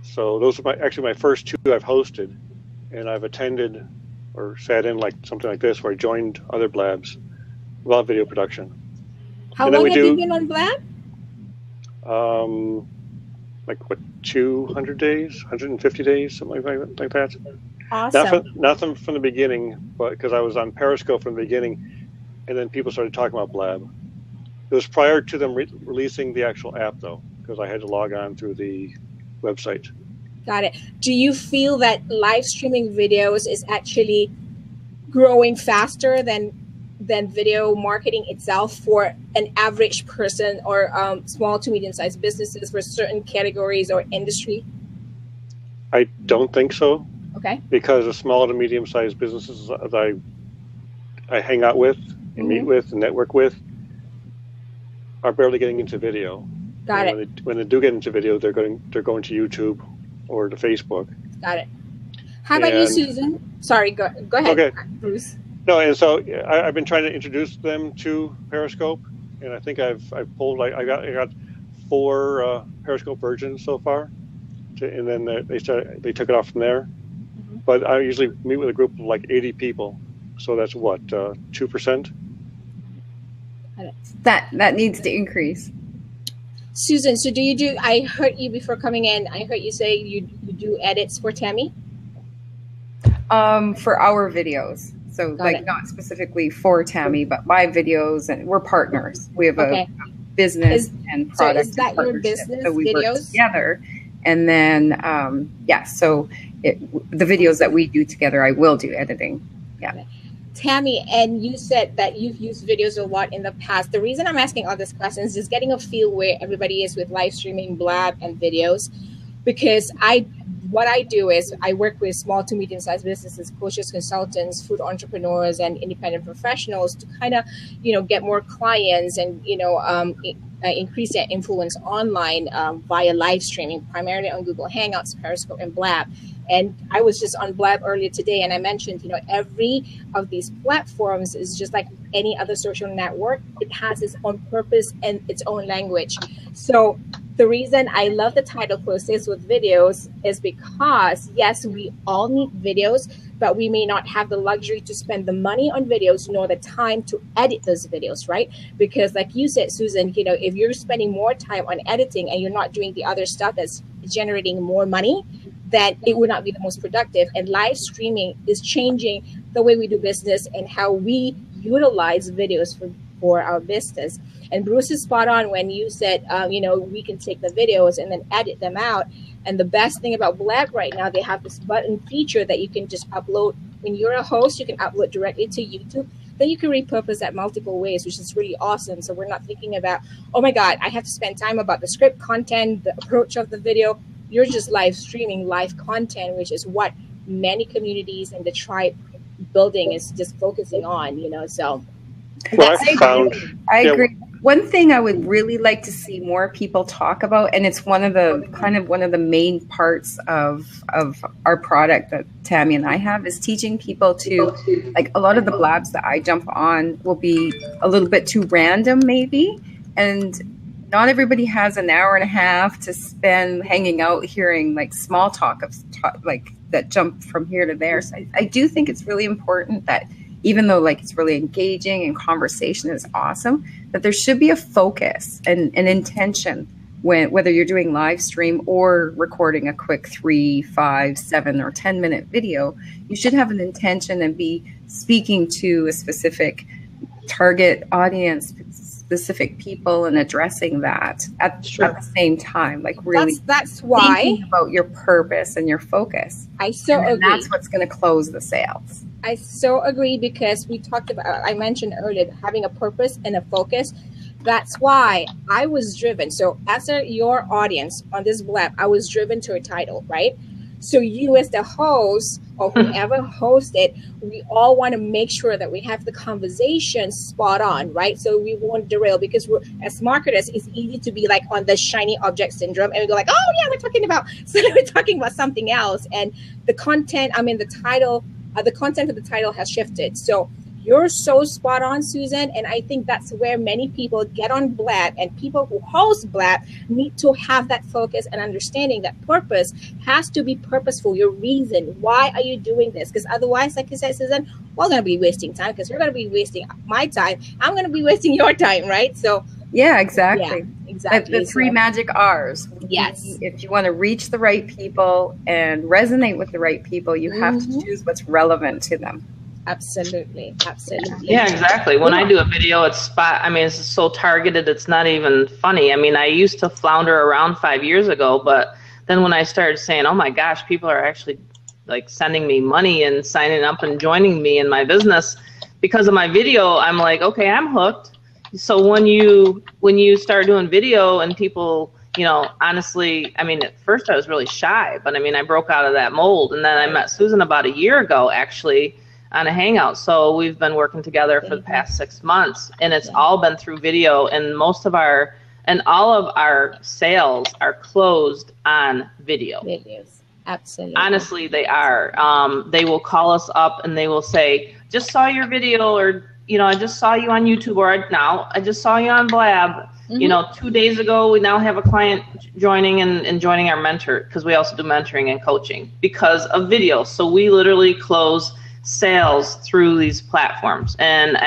So those are actually my first two I've hosted, and I've attended or sat in like something like this where I joined other Blabs about video production. How long have you been on Blab? Like what, 200 days, 150 days, something like that. Awesome. Nothing from the beginning, but because I was on Periscope from the beginning, and then people started talking about Blab. It was prior to them releasing the actual app, though, because I had to log on through the website. Got it. Do you feel that live streaming videos is actually growing faster than video marketing itself for an average person or small to medium-sized businesses for certain categories or industry? I don't think so. Okay. Because the small to medium-sized businesses that I hang out with and meet with and network with are barely getting into video. Got it. When they do get into video, they're going to YouTube or to Facebook. Got it. How about you, Susan? Sorry, go ahead, Okay. Bruce. No, and so I've been trying to introduce them to Periscope, and I think I've pulled I got 4 Periscope versions so far, and then they took it off from there. Mm-hmm. But I usually meet with a group of like 80 people, so that's what 2%. That needs to increase. Susan, so do you do? I heard you before coming in. I heard you say you do edits for Tammy. For our videos. So Got like it. not specifically for Tammy, but my videos, and we're partners. We have Okay. a business and product. is that your partnership. business So we videos? work together, and then so the videos that we do together, I will do editing. Yeah. Tammy, and you said that you've used videos a lot in the past. The reason I'm asking all these questions is getting a feel where everybody is with live streaming, Blab, and videos, because what I do is I work with small to medium-sized businesses, coaches, consultants, food entrepreneurs, and independent professionals to kind of, get more clients and, increase their influence online via live streaming, primarily on Google Hangouts, Periscope, and Blab. And I was just on Blab earlier today, and I mentioned, every of these platforms is just like any other social network. It has its own purpose and its own language. So the reason I love the title Closest with Videos is because, yes, we all need videos, but we may not have the luxury to spend the money on videos nor the time to edit those videos, right? Because like you said, Susan, if you're spending more time on editing and you're not doing the other stuff that's generating more money, then it would not be the most productive. And live streaming is changing the way we do business and how we utilize videos for our business. And Bruce is spot on when you said, we can take the videos and then edit them out. And the best thing about Blab right now, they have this button feature that you can just upload. When you're a host, you can upload directly to YouTube. Then you can repurpose that multiple ways, which is really awesome. So we're not thinking about, oh my God, I have to spend time about the script content, the approach of the video. You're just live streaming live content, which is what many communities and the tribe building is just focusing on, so. Well, I agree. One thing I would really like to see more people talk about, and it's one of the main parts of our product that Tammy and I have, is teaching people to, like, a lot of the blabs that I jump on will be a little bit too random maybe, and not everybody has an hour and a half to spend hanging out hearing like small talk like that jump from here to there. So I do think it's really important that even though like it's really engaging and conversation is awesome, that there should be a focus and an intention whether you're doing live stream or recording a quick 3, 5, 7, or 10-minute video. You should have an intention and be speaking to a specific target audience, specific people, and addressing that at the same time, like really that's why thinking about your purpose and your focus. I so agree. That's what's going to close the sales. I so agree, because we talked about, I mentioned earlier, having a purpose and a focus. That's why I was driven. So as your audience on this Blab, I was driven to a title, right? So you as the host or whoever hosted, we all want to make sure that we have the conversation spot on, right? So we won't derail, because as marketers, it's easy to be like on the shiny object syndrome, and we go like, oh yeah, we're talking about something else. And the content, the title, the content of the title has shifted. So you're so spot on, Susan. And I think that's where many people get on Blab, and people who host Blab need to have that focus and understanding that purpose has to be purposeful. Your reason, why are you doing this? Because otherwise, like you said, Susan, we're going to be wasting time, because we're going to be wasting my time. I'm going to be wasting your time, right? So yeah, exactly. Yeah, exactly. The 3 magic R's. Yes. If you want to reach the right people and resonate with the right people, you have to choose what's relevant to them. Absolutely. Yeah, exactly. When I do a video, it's so targeted, it's not even funny. I used to flounder around 5 years ago, but then when I started saying, oh my gosh, people are actually like sending me money and signing up and joining me in my business because of my video, I'm like, okay, I'm hooked. So when you start doing video and people, honestly, at first I was really shy, but I broke out of that mold. And then I met Susan about a year ago, actually, on a hangout. So we've been working together for the past 6 months, and it's all been through video. And most of our And all of our sales are closed on video. Videos. Absolutely. Honestly, they are. They will call us up and they will say, just saw your video, or, I just saw you on YouTube, or now I just saw you on Blab. 2 days ago, we now have a client joining and joining our mentor, because we also do mentoring and coaching because of video. So we literally close sales through these platforms. And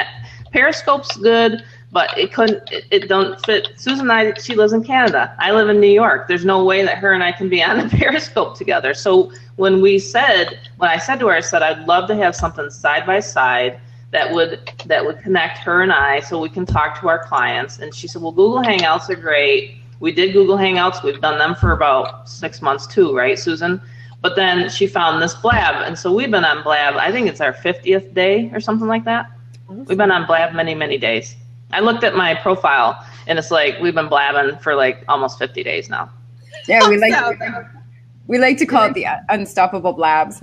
Periscope's good, but it don't fit. Susan and I, she lives in Canada. I live in New York. There's no way that her and I can be on a Periscope together. So when I said to her, I'd love to have something side by side that would connect her and I, so we can talk to our clients. And she said, well, Google Hangouts are great. We did Google Hangouts. We've done them for about 6 months too, right, Susan? But then she found this Blab, and so we've been on Blab. I think it's our 50th day or something like that. We've been on Blab many, many days. I looked at my profile, and it's like we've been blabbing for like almost 50 days now. Yeah, we like to call it the Unstoppable Blabs.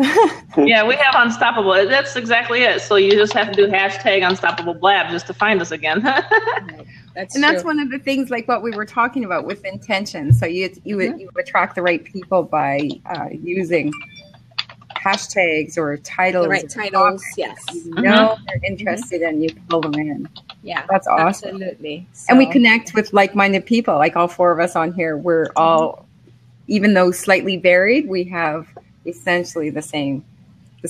Yeah, we have Unstoppable. That's exactly it. So you just have to do hashtag Unstoppable Blab just to find us again. That's one of the things, like what we were talking about with intention. So you attract the right people by using hashtags or titles. The right titles, yes. They're interested and you pull them in. Yeah, that's awesome. Absolutely. So, and we connect with like-minded people. Like all four of us on here, we're all, even though slightly varied, we have essentially the same.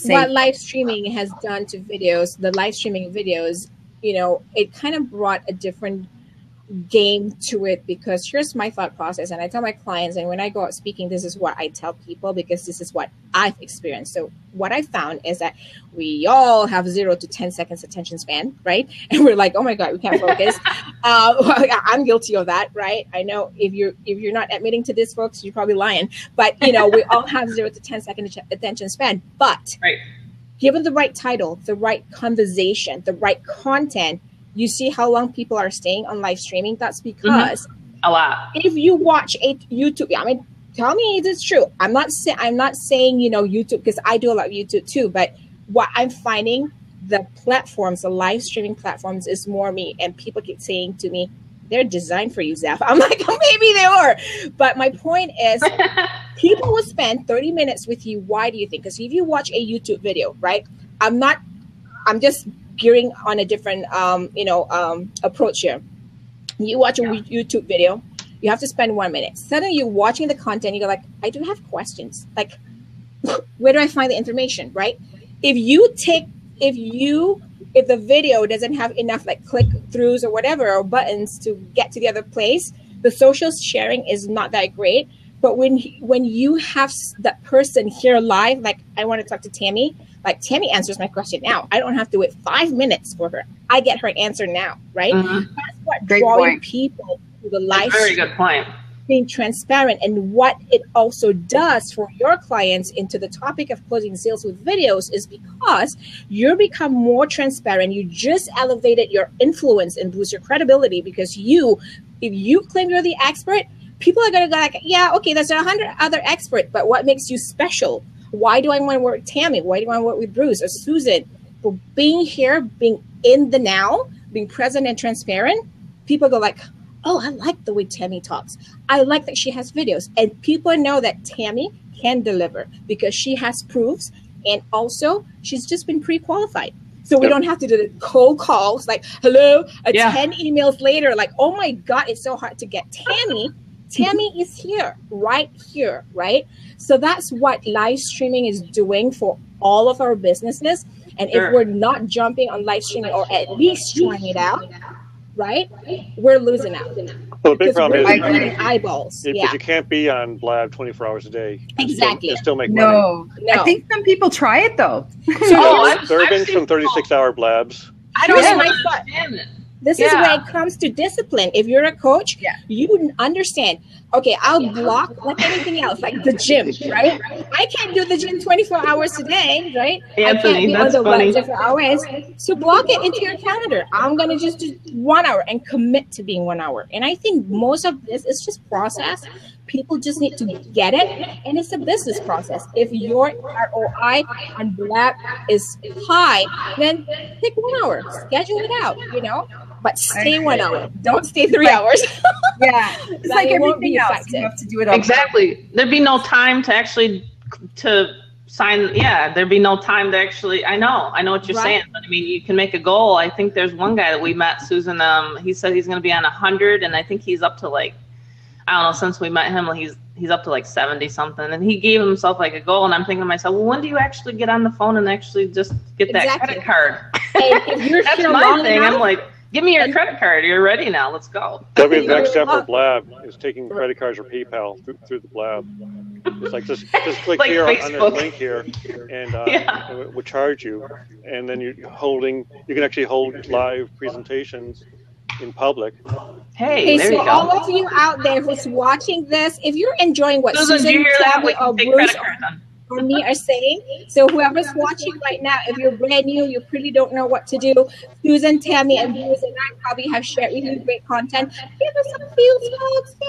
What live streaming has done to videos, the live streaming videos, it kind of brought a different game to it, because here's my thought process, and I tell my clients, and when I go out speaking, this is what I tell people, because this is what I've experienced. So what I found is that we all have 0 to 10 seconds attention span, right? And we're like, oh my God, we can't focus. I'm guilty of that, right? I know if you're not admitting to this, folks, you're probably lying, but we all have 0 to 10 second attention span. But given the right title, the right conversation, the right content, you see how long people are staying on live streaming. That's because a lot. If you watch a YouTube, tell me if it's true. I'm not saying YouTube, because I do a lot of YouTube too. But what I'm finding, the platforms, the live streaming platforms, is more me. And people keep saying to me, they're designed for you, Zeph. I'm like, maybe they are. But my point is, people will spend 30 minutes with you. Why do you think? Because if you watch a YouTube video, right? I'm just gearing on a different approach here. You watch a YouTube video, you have to spend 1 minute. Suddenly you're watching the content, you go like, I do have questions. Like, where do I find the information, right? If the video doesn't have enough like click throughs or whatever, or buttons to get to the other place, the social sharing is not that great. But when you have that person here live, like I want to talk to Tammy, like Tammy answers my question now. I don't have to wait 5 minutes for her. I get her answer now, right? That's what drawing people to the live stream. Very good point. Being transparent, and what it also does for your clients into the topic of closing sales with videos is because you become more transparent. You just elevated your influence and boost your credibility, because if you claim you're the expert, people are going to go like, yeah, okay, there's 100 other experts, but what makes you special? Why do I want to work with Tammy? Why do I want to work with Bruce or Susan? For being here, being in the now, being present and transparent, people go like, oh, I like the way Tammy talks. I like that she has videos. And people know that Tammy can deliver because she has proofs. And also, she's just been pre-qualified. So we don't have to do the cold calls like, hello, 10 emails later, like, oh my God, it's so hard to get Tammy. Tammy is here, right? So that's what live streaming is doing for all of our businesses. And if we're not jumping on live streaming, or at least trying it out, right, we're losing out. Well, the big problem is eyeballs. Because you can't be on Blab 24 hours a day. Exactly. You still make money. No. I think some people try it though. There have been some 36-hour Blabs. I don't know my thought. This is where it comes to discipline. If you're a coach, you understand, okay, I'll block like anything else, like the gym, right? I can't do the gym 24 hours a day, right? Anthony, that's funny. 24 hours. So block it into your calendar. I'm going to just do 1 hour and commit to being 1 hour. And I think most of this is just process. People just need to get it. And it's a business process. If your ROI on Blab is high, then pick 1 hour, schedule it out, but stay 1 hour. Don't stay 3 hours. Yeah, it's like it won't everything be else. effective. You have to do it all. Exactly. There'd be no time to actually to sign. Yeah, there'd be no time to actually. I know what you're Right. saying. But I mean, you can make a goal. I think there's one guy that we met, Susan. He said he's going to be on 100, and I think he's up to like, I don't know. Since we met him, he's up to like 70 something, and he gave himself like a goal. And I'm thinking to myself, well, when do you actually get on the phone and actually just get that Exactly. credit card? And if you're That's here my long thing. enough, I'm like, give me your credit card. You're ready now. Let's go. That'll be the next Really step for love- Blab, is taking credit cards or PayPal through the Blab. It's like just click Like here on Facebook. this link here, and Yeah. it will charge you, and then you can actually hold live presentations in public. Hey, Okay, there so you all go. of you out there who's watching this, if you're enjoying what Susan, do Susan, you hear that? We Tabby, or can take Bruce, credit cards on. or me are saying, so whoever's watching right now, if you're brand new, you really don't know what to do, Susan, Tammy, and Bruce and I probably have shared with you great content. Give us some feels, folks. Yeah,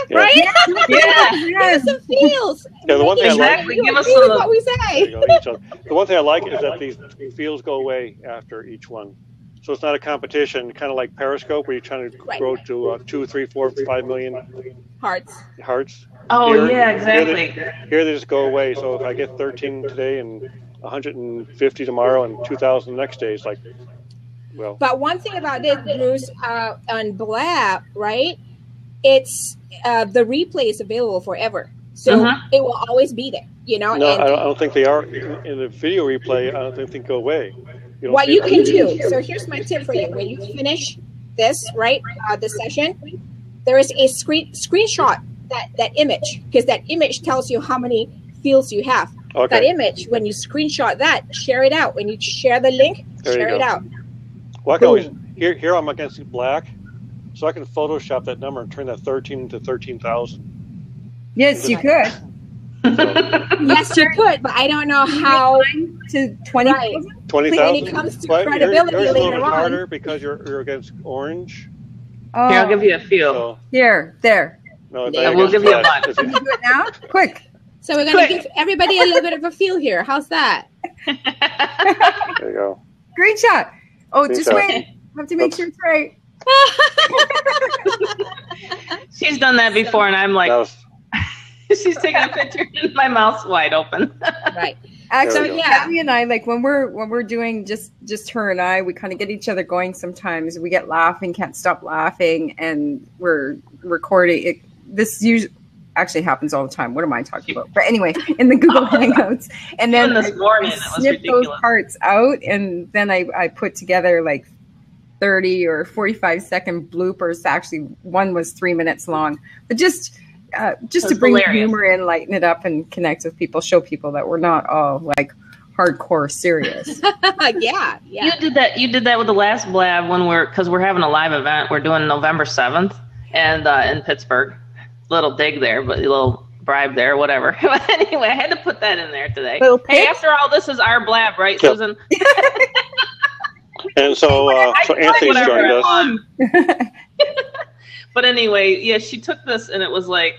Yeah. right? Yeah. Give us some feels. Yeah, the one thing I like- Exactly. Give us Agree with some- what we There say. you go, each other. The one thing I like is that these fields go away after each one. So it's not a competition, kind of like Periscope, where you're trying to Right. grow to 2, 3, 4, 5 million Hearts. hearts. Oh, Here- yeah, here they- exactly. Here they just go away. So if I get 13 today and 150 tomorrow and 2,000 the next day, it's like, well, But one thing about this, Bruce, on Blab, right? It's the replay is available forever, so Mhm. it will always be there. You know, no, and I don't think they are. In the video replay, I don't think they go away. You don't what see you them. can do. So here's my tip for you: when you finish this, right, the session, there is a screenshot that image, because that image tells you how many fields you have. That Okay. image, when you screenshot that, share it out. When you share the link, There you share go. it out. Well, I can always, here I'm against black, so I can Photoshop that number and turn that 13 to 13,000. Yes, you could. Yes, you could, but I don't know how. To 20. Right. 20,000. When it comes to Well, credibility yours is a little later bit on. harder because you're against orange. Oh, Here, I'll give you a few. So here, there. no, Yeah, not we'll against give you a black. bunch. Can you do it now? Quick. So we're gonna Quick. give everybody a little bit of a feel here. How's that? There you go. Screenshot. Oh, just Screenshot. wait. Have to make sure it's right. She's done that before, and I'm like, That was, she's taking a picture, and my mouth's wide open. Right. Actually, There we go. Tammy and I, like when we're doing just her and I, we kind of get each other going sometimes. We get laughing, can't stop laughing, and we're recording. This usually actually happens all the time. What am I talking about? But anyway, in the Google Hangouts, and then Even this morning, it was snip those ridiculous. parts out, and then I put together like 30 or 45-second bloopers. Actually, one was 3 minutes long, but just to was bring the hilarious. humor in, lighten it up, and connect with people, show people that we're not all like hardcore serious. Yeah. You did that. You did that with the last Blab when because we're having a live event. We're doing November 7th, and in Pittsburgh. Little dig there, but a little bribe there, whatever. But anyway, I had to put that in there today. Little Hey, pig? after all, this is our Blab, right, Yep. Susan? and so Anthony's Whatever joined I us. want. But anyway, yeah, she took this and it was like,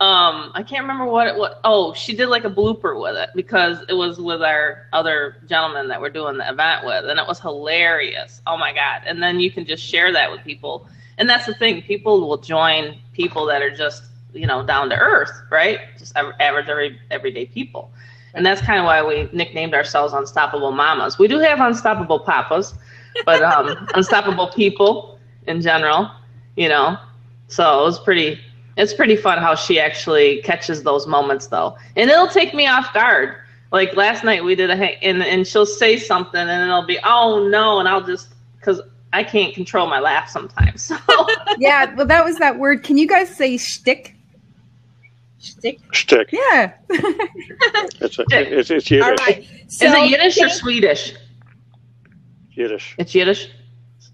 I can't remember what. Oh, she did like a blooper with it because it was with our other gentleman that we're doing the event with, and it was hilarious. Oh my god! And then you can just share that with people, and that's the thing. People will join people that are just down to earth, right? Just average everyday people, and that's kind of why we nicknamed ourselves Unstoppable Mamas. We do have Unstoppable Papas, but Unstoppable People in general, So it was it's pretty fun how she actually catches those moments though. And it'll take me off guard. Like last night we did and she'll say something and it'll be, oh no. And I'll cause I can't control my laugh sometimes. So Yeah, well, that was that word. Can you guys say shtick? Shtick. Shtick. Yeah. It's Yiddish. All right. So is it Yiddish or Swedish? Yiddish. It's Yiddish.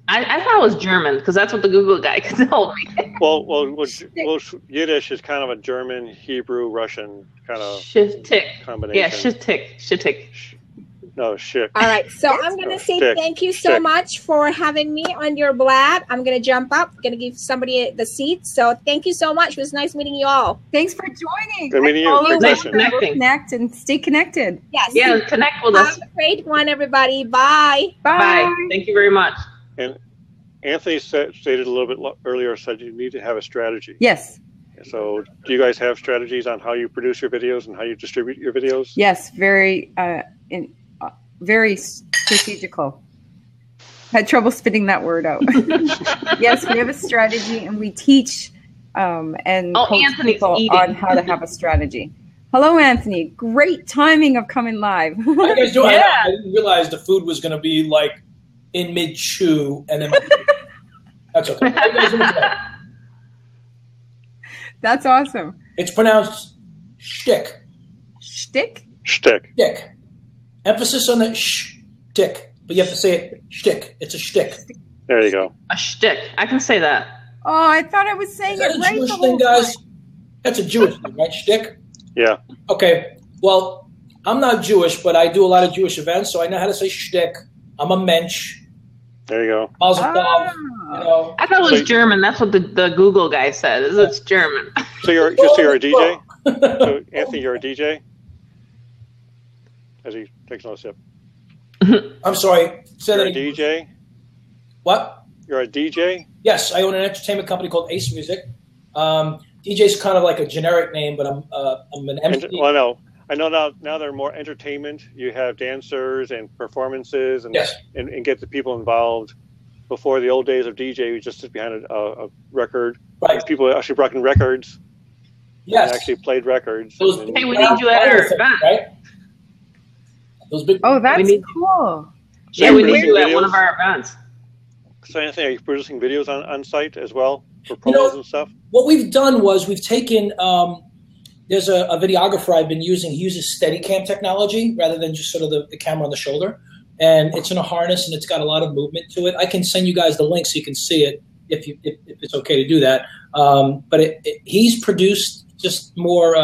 I thought it was German because that's what the Google guy told me. Well, Yiddish is kind of a German, Hebrew, Russian kind of Shittik. combination. Yeah, shittik. No, shit. All right. So I'm going to say Shtick. thank you so Shtick. much for having me on your Blab. I'm going to jump up, going to give somebody the seat. So thank you so much. It was nice meeting you all. Thanks for joining. Good meeting you. Follow Great us, session. Connecting. Connect and stay connected. Yes. Yeah, connect with us. Have a great one, everybody. Bye. Bye. Bye. Thank you very much. And Anthony stated a little bit earlier, said you need to have a strategy. Yes. So do you guys have strategies on how you produce your videos and how you distribute your videos? Yes, very strategical. Had trouble spitting that word out. Yes, we have a strategy, and we teach and coach people on how to have a strategy. Hello, Anthony. Great timing of coming live. How you guys doing? Yeah. I didn't realize the food was going to be like in mid-chew, and then that's okay. How you guys doing today? That's awesome. It's pronounced shtick. Shtick? Shtick. Shtick. Emphasis on the shtick, but you have to say it shtick. It's a shtick. There you go. A shtick. I can say that. Oh, I thought I was saying it right. Is that a Jewish thing, guys? That's a Jewish thing, right? Shtick? Yeah. Okay. Well, I'm not Jewish, but I do a lot of Jewish events, so I know how to say shtick. I'm a mensch. There you go. Mazel tov. You know. I thought it was German. That's what the Google guy said. It's German. So you're a DJ? So Anthony, you're a DJ? As he takes another sip. I'm sorry. You're a DJ? What? You're a DJ? Yes, I own an entertainment company called Ace Music. DJ is kind of like a generic name, but I'm an MC. Well, no. I know now they're more entertainment. You have dancers and performances and yes. and get the people involved. Before the old days of DJ, you just sit behind a record. Right. People actually brought in records. Yes. And actually played records. Hey, we need you at our event. Right? Those big. Oh, that's cool. Yeah, we need you at one of our events. So, Anthony, are you producing videos on site as well for promos and stuff? What we've done was we've taken. There's a videographer I've been using. He uses Steadicam technology rather than just sort of the camera on the shoulder. And it's in a harness, and it's got a lot of movement to it. I can send you guys the link so you can see it if it's okay to do that. But he's produced just more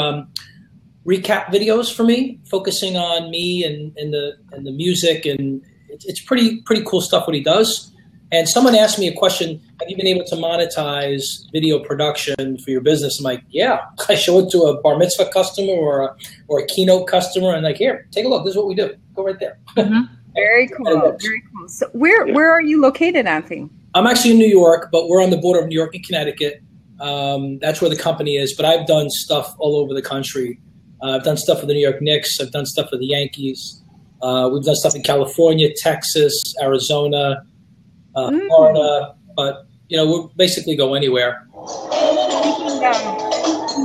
recap videos for me, focusing on me and the music, and it's pretty cool stuff what he does. And someone asked me a question: have you been able to monetize video production for your business? I'm like, yeah. I show it to a bar mitzvah customer or a keynote customer, and like, here, take a look. This is what we do. Go right there. Mm-hmm. Very cool. Very cool. So where are you located, Anthony? I'm actually in New York, but we're on the border of New York and Connecticut. That's where the company is. But I've done stuff all over the country. I've done stuff for the New York Knicks. I've done stuff for the Yankees. We've done stuff in California, Texas, Arizona, Florida. But, we'll basically go anywhere. Speaking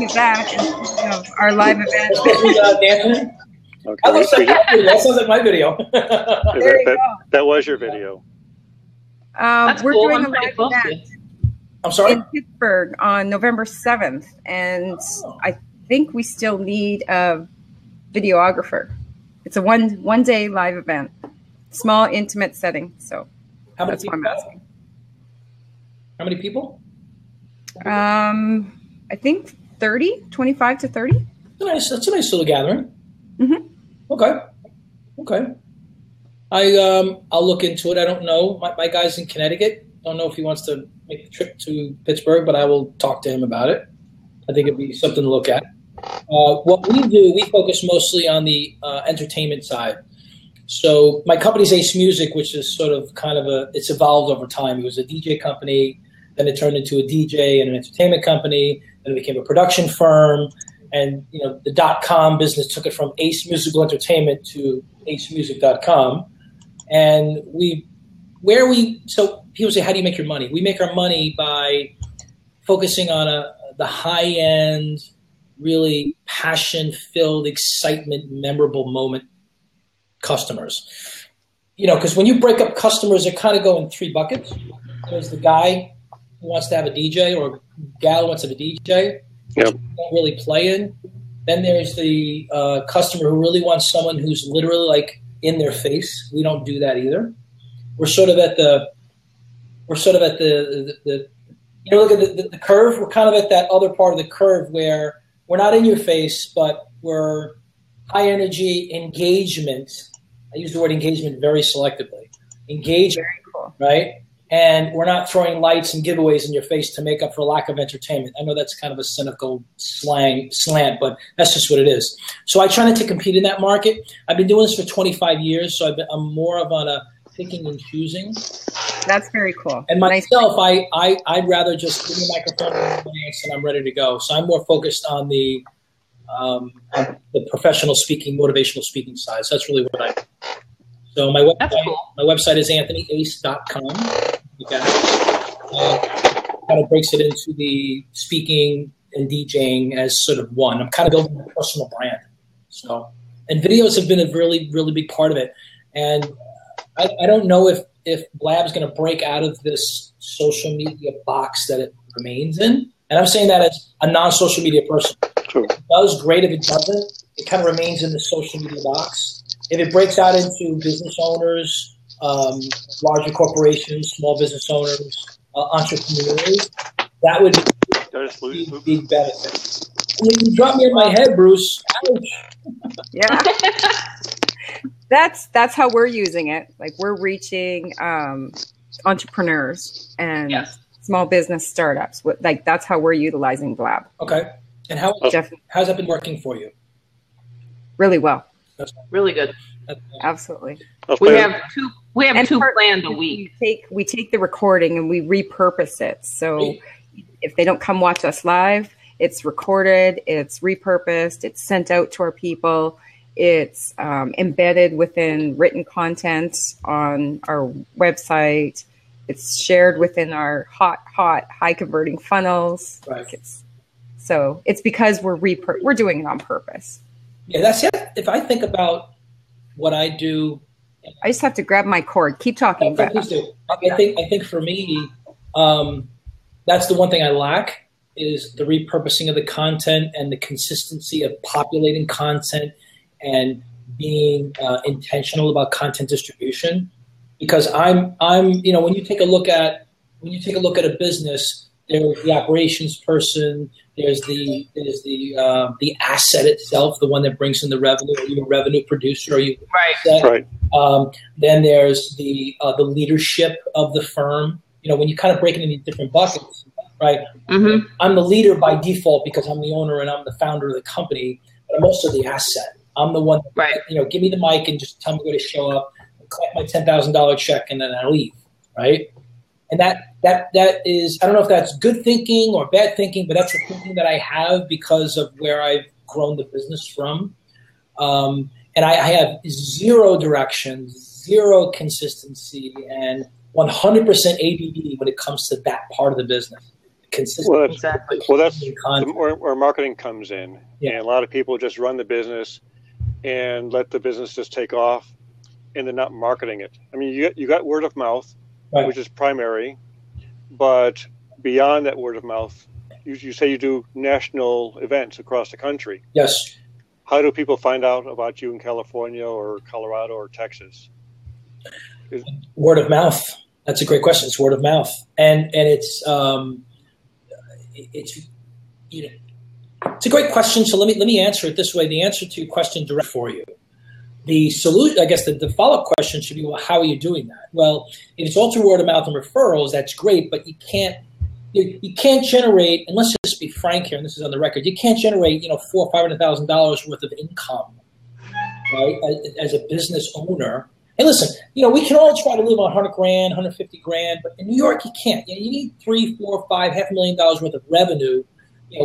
of that, and our live event. Dancing? Okay. That sounds like my video. That was your video. We're doing a live event. I'm sorry? In Pittsburgh on November 7th, and I think we still need a videographer. It's a one day live event, small intimate setting. So that's why I'm asking. How many people? I think 25 to 30. That's a nice little gathering. Mm-hmm. Okay. I'll look into it. I don't know. My guy's in Connecticut. Don't know if he wants to make the trip to Pittsburgh, but I will talk to him about it. I think it'd be something to look at. What we do, we focus mostly on the entertainment side. So my company's Ace Music, which is sort of it's evolved over time. It was a DJ company, then it turned into a DJ and an entertainment company, then it became a production firm. And, the .com business took it from Ace Musical Entertainment to acemusic.com. And so people say, how do you make your money? We make our money by focusing on the high-end, really passion-filled, excitement, memorable moment customers. Because when you break up customers, they kind of go in three buckets. There's the guy who wants to have a DJ or gal who wants to have a DJ. Yep. Don't really play in. Then there's the customer who really wants someone who's literally like in their face. We don't do that either. We're sort of at the look at the curve. We're kind of at that other part of the curve where we're not in your face, but we're high energy engagement. I use the word engagement very selectively. Engagement, very cool. Right? And we're not throwing lights and giveaways in your face to make up for lack of entertainment. I know that's kind of a cynical slant, but that's just what it is. So I try not to compete in that market. I've been doing this for 25 years, so I'm more of on a picking and choosing. That's very cool. And myself, I'd rather just give me a microphone and I'm ready to go. So I'm more focused on the professional speaking, motivational speaking side. So that's really what I do. So my website is anthonyace.com. Kind of breaks it into the speaking and DJing as sort of one. I'm kind of building a personal brand. So, and videos have been a really, really big part of it. And I don't know if Blab's going to break out of this social media box that it remains in. And I'm saying that as a non-social media person. True. It does great. If it doesn't, it kind of remains in the social media box. If it breaks out into business owners, larger corporations, small business owners, entrepreneurs, that would be a big benefit. You dropped me in my head, Bruce. Ouch. Yeah. That's how we're using it. Like, we're reaching entrepreneurs and small business startups. Like, that's how we're utilizing Blab. Okay. And how's that been working for you? Really well. Really good. Absolutely. We have two planned a week. We take the recording and we repurpose it. So if they don't come watch us live, it's recorded, it's repurposed, it's sent out to our people. It's embedded within written content on our website. It's shared within our high converting funnels. Right. So it's because we're doing it on purpose. Yeah, that's it. If I think about what I do, I just have to grab my cord. Keep talking. No, please do. I think for me, that's the one thing I lack is the repurposing of the content and the consistency of populating content and being intentional about content distribution. Because I'm when you take a look at a business, there's the operations person, there's the asset itself, the one that brings in the revenue. Are you a revenue producer? Are you right? Then there's the leadership of the firm. When you kind of break it into different buckets, right? Mm-hmm. I'm the leader by default because I'm the owner and I'm the founder of the company, but I'm also the asset. I'm the one, give me the mic and just tell me where to show up, collect my $10,000 check, and then I leave, right? And that is, I don't know if that's good thinking or bad thinking, but that's the thinking that I have because of where I've grown the business from. And I have zero direction, zero consistency, and 100% ABB when it comes to that part of the business. Well, that's where marketing comes in. Yeah. And a lot of people just run the business and let the business just take off, and they're not marketing it. I mean, you got word of mouth, right, which is primary, but beyond that word of mouth, you say you do national events across the country. Yes. How do people find out about you in California or Colorado or Texas? Word of mouth. That's a great question. It's word of mouth, and it's a great question. So let me answer it this way. The answer to your question direct for you. The solution, I guess, the follow-up question should be, well, how are you doing that? Well, if it's all through word of mouth and referrals, that's great, but you can't generate, and let's just be frank here, and this is on the record, you can't generate, $400,000 or $500,000 worth of income, right, as a business owner. And listen, we can all try to live on $100,000, $150,000, but in New York, you can't. You need $3, $4, $5, $500,000 worth of revenue,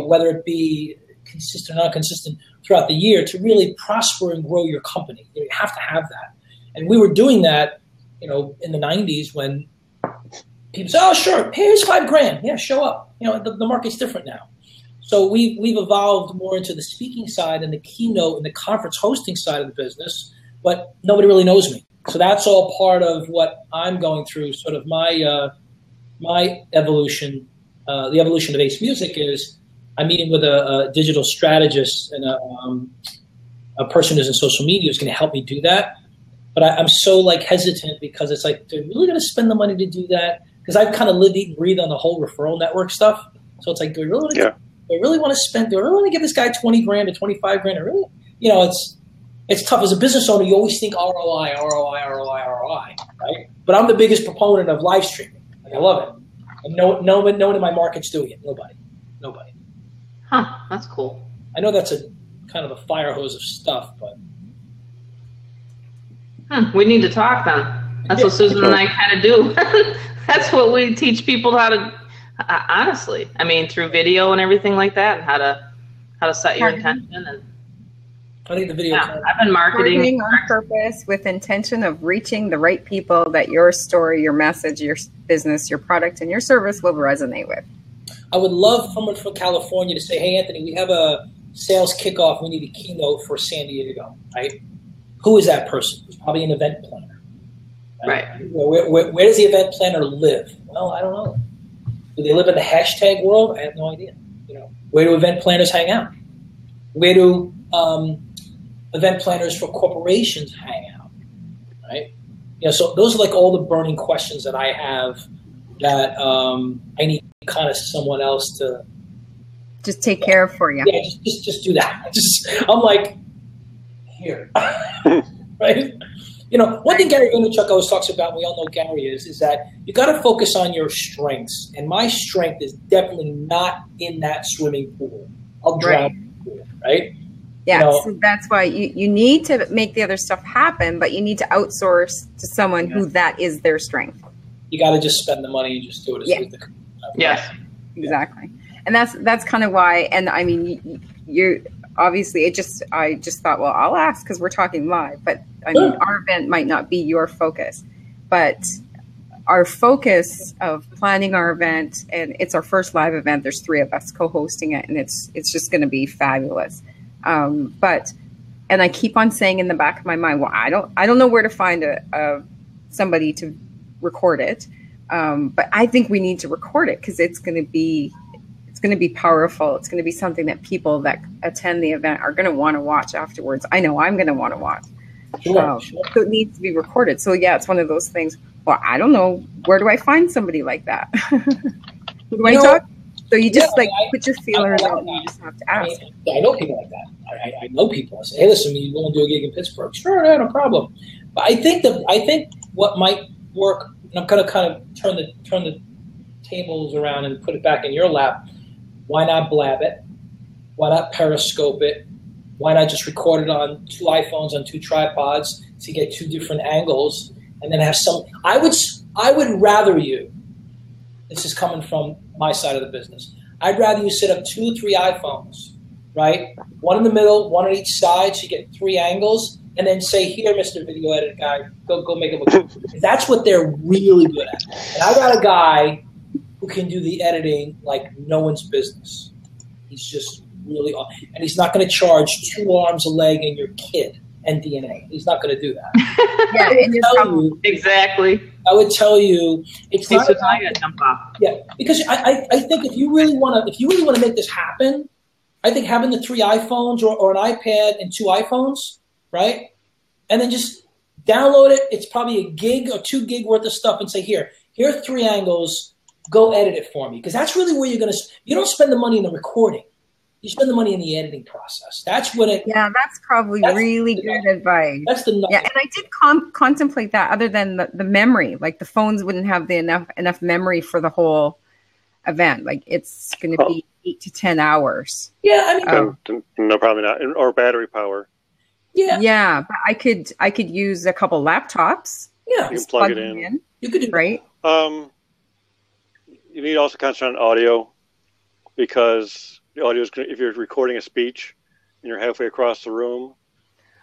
whether it be consistent or not consistent throughout the year to really prosper and grow your company. You have to have that. And we were doing that, in the 90s when people say, oh, sure, here's $5,000. Yeah, show up. The market's different now. So we've evolved more into the speaking side and the keynote and the conference hosting side of the business, but nobody really knows me. So that's all part of what I'm going through, sort of my evolution. The evolution of Ace Music is I'm meeting with a digital strategist and a person who's in social media who's going to help me do that. But I'm so hesitant because it's like, they're really going to spend the money to do that? Because I've kind of lived, eat, and breathe on the whole referral network stuff. So it's like, do I really want to spend? Do I really want to give this guy $20,000 or $25,000? Or really, it's tough as a business owner. You always think ROI, right? But I'm the biggest proponent of live streaming. I love it. And no one in my market's doing it. Nobody. Huh? That's cool. I know that's a kind of a fire hose of stuff, but we need to talk then. That's what Susan and I kind of do. That's what we teach people how to, honestly. I mean, through video and everything like that, and how to set your intention. And I think the video. yeah, I've been marketing on purpose with intention of reaching the right people that your story, your message, your business, your product, and your service will resonate with. I would love someone from California to say, "Hey, Anthony, we have a sales kickoff. We need a keynote for San Diego." Right? Who is that person? It's probably an event planner. Right. Where does the event planner live? Well, I don't know. Do they live in the hashtag world? I have no idea. Where do event planners hang out? Where do event planners for corporations hang out? Right. So those are like all the burning questions that I have that I need kind of someone else to just take care of for you. Yeah, just do that. I'm like, here, right? One thing Gary Vaynerchuk always talks about, we all know Gary is that you got to focus on your strengths. And my strength is definitely not in that swimming pool. I'll drown in the pool, right? Yeah, so that's why you need to make the other stuff happen, but you need to outsource to someone who that is their strength. You got to just spend the money and just do it. Yes, exactly. And that's kind of why. And I mean, you obviously I just thought, well, I'll ask because we're talking live, but I mean, our event might not be your focus, but our focus of planning our event, and it's our first live event. There's 3 of us co-hosting it, and it's just going to be fabulous. And I keep on saying in the back of my mind, well, I don't know where to find somebody to record it, but I think we need to record it because it's going to be powerful. It's going to be something that people that attend the event are going to want to watch afterwards. I know I'm going to want to watch. Sure. So it needs to be recorded. So yeah, it's one of those things. Well, I don't know, where do I find somebody like that? Who do I talk? So you just put your feelers out and you just have to ask. I know people like that. I know people. I say, hey, listen, you want to do a gig in Pittsburgh? Sure, yeah, no problem. But I think what might work, and I'm going to kind of turn the tables around and put it back in your lap. Why not blab it? Why not periscope it? Why not just record it on 2 iPhones on 2 tripods to get 2 different angles, and then have some? I would rather you. This is coming from my side of the business. I'd rather you set up 2 or 3 iPhones, right? 1 in the middle, 1 on each side, so you get 3 angles, and then say, "Here, Mr. Video Edit Guy, go make it look good." That's what they're really good at. And I got a guy who can do the editing like no one's business. He's just really awesome. And he's not going to charge 2 arms, a leg, and your kid and DNA. He's not going to do that. Yeah, and exactly. I would tell you it's not. Yeah, because I think if you really want to make this happen, I think having the 3 iPhones or an iPad and 2 iPhones, right, and then just download it. It's probably a gig or 2 gig worth of stuff, and say, here are 3 angles. Go edit it for me, because that's really where you don't spend the money in the recording. You spend the money in the editing process. That's when it. Yeah, that's probably really good advice. That's the. Yeah, and I did contemplate that. Other than the memory, like the phones wouldn't have enough memory for the whole event. Like it's going to be 8 to 10 hours. Yeah, I mean, no, probably not, or battery power. Yeah, yeah, but I could use a couple laptops. Yeah, you can plug it in. You could do right. You need also concentrate on audio, because the audio is going to, if you're recording a speech and you're halfway across the room.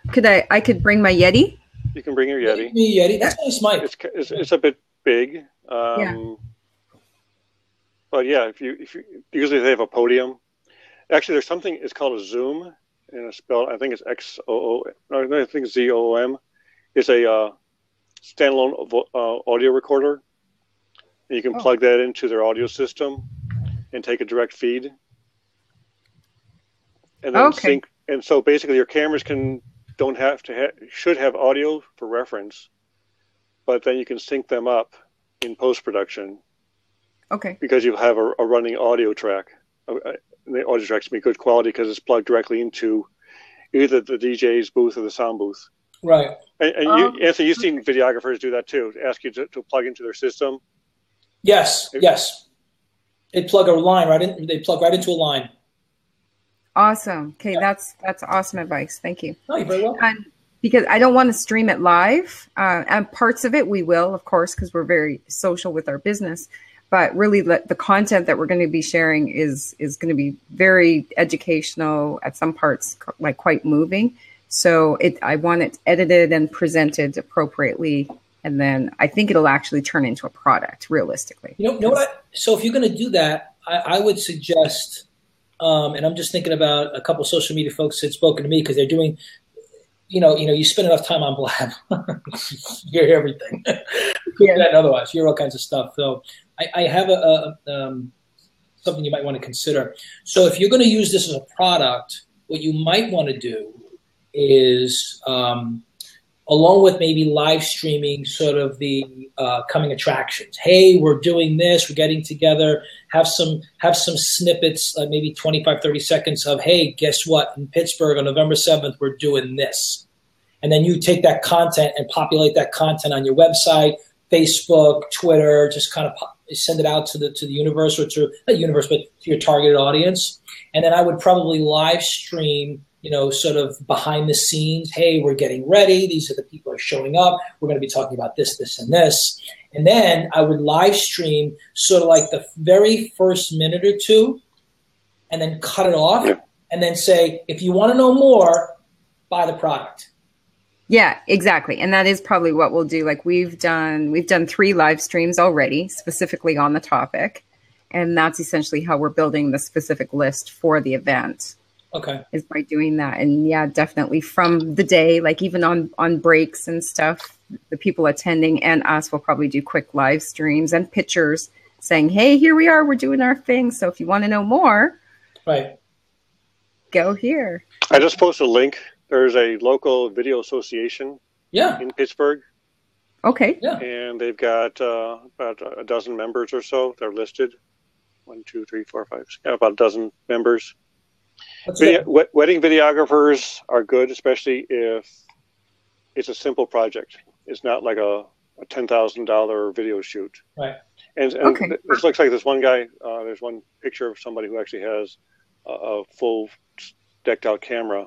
I could bring my Yeti? You can bring your Yeti. Yeti. That's nice, Mike. It's a bit big. Yeah. But yeah, if you usually they have a podium. Actually, there's something. It's called a Zoom, and it's spelled. I think it's XOO. No, I think it's ZOOM. It's a standalone audio recorder. And you can plug that into their audio system and take a direct feed. And then sync. And so basically, your cameras should have audio for reference, but then you can sync them up in post-production. Okay. Because you have a running audio track. The audio track's going to be good quality because it's plugged directly into either the DJ's booth or the sound booth. Right. And Anthony, you've seen videographers do that too, ask you to plug into their system. Yes. They plug a line right in. They plug right into a line. Awesome. Okay, that's awesome advice. Thank you. Oh, you're very welcome. because I don't want to stream it live. And parts of it we will, of course, because we're very social with our business. But really, the content that we're going to be sharing is going to be very educational, at some parts like quite moving. So I want it edited and presented appropriately, and then I think it'll actually turn into a product realistically. You know what? So if you're going to do that, I would suggest, and I'm just thinking about a couple of social media folks that had spoken to me because they're doing. You spend enough time on Blab, you hear everything. And otherwise, you hear all kinds of stuff. So I have something you might want to consider. So if you're going to use this as a product, what you might want to do is, along with maybe live streaming sort of the coming attractions. Hey, we're doing this, we're getting together, have some snippets, maybe 25, 30 seconds of, hey, guess what? In Pittsburgh on November 7th, we're doing this. And then you take that content and populate that content on your website, Facebook, Twitter, just kind of send it out to the universe, or to not universe, but to your targeted audience. And then I would probably live stream, sort of behind the scenes. Hey, we're getting ready. These are the people who are showing up. We're going to be talking about this, this, and this. And then I would live stream sort of like the very first minute or two, and then cut it off, and then say, if you want to know more, buy the product. Yeah, exactly. And that is probably what we'll do. Like we've done 3 live streams already, specifically on the topic. And that's essentially how we're building the specific list for the event. Okay. Is by doing that. And yeah, definitely from the day, like even on breaks and stuff, the people attending and us will probably do quick live streams and pictures saying, hey, here we are, we're doing our thing. So if you want to know more, right, go here. I just posted a link. There's a local video association in Pittsburgh. Okay. Yeah. And they've got about a dozen members or so. They're listed. 1, 2, 3, 4, 5, about a dozen members. Wedding videographers are good, especially if it's a simple project. It's not like a $10,000 video shoot. Right. And this looks like this one guy, there's one picture of somebody who actually has a full decked out camera.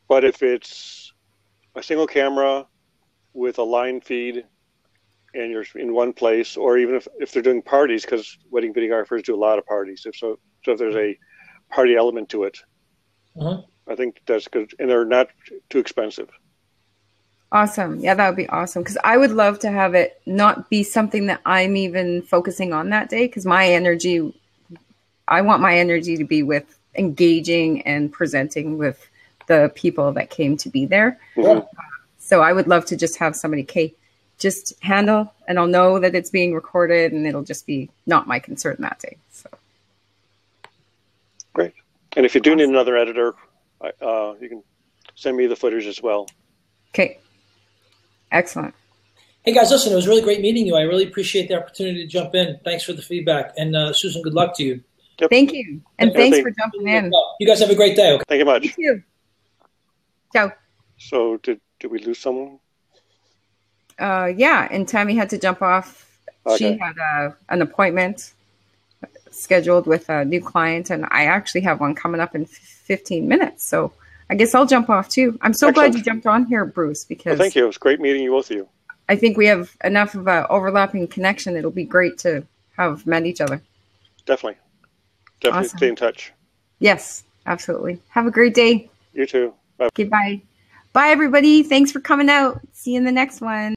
But if it's a single camera with a line feed and you're in one place, or even if they're doing parties, because wedding videographers do a lot of parties. So if there's a party element to it, I think that's good. And they're not too expensive. Awesome. Yeah, that would be awesome. Because I would love to have it not be something that I'm even focusing on that day. Because I want my energy to be with engaging and presenting with the people that came to be there. Yeah. So I would love to just have somebody, just handle, and I'll know that it's being recorded, and it'll just be not my concern that day. So great. And if you do need another editor, you can send me the footage as well. Okay. Excellent. Hey guys, listen, it was really great meeting you. I really appreciate the opportunity to jump in. Thanks for the feedback. And Susan, good luck to you. Yep. Thank you. And thanks for jumping in. You guys have a great day. Okay. Thank you much. You too. Ciao. So did we lose someone? Yeah, and Tammy had to jump off. Okay. She had an appointment scheduled with a new client, and I actually have one coming up in 15 minutes. So I guess I'll jump off too. I'm so glad you jumped on here, Bruce, because thank you. It was great meeting you, both of you. I think we have enough of an overlapping connection. It'll be great to have met each other. Definitely awesome. Stay in touch. Yes, absolutely. Have a great day. You too. Bye. Okay, bye. Bye, everybody. Thanks for coming out. See you in the next one.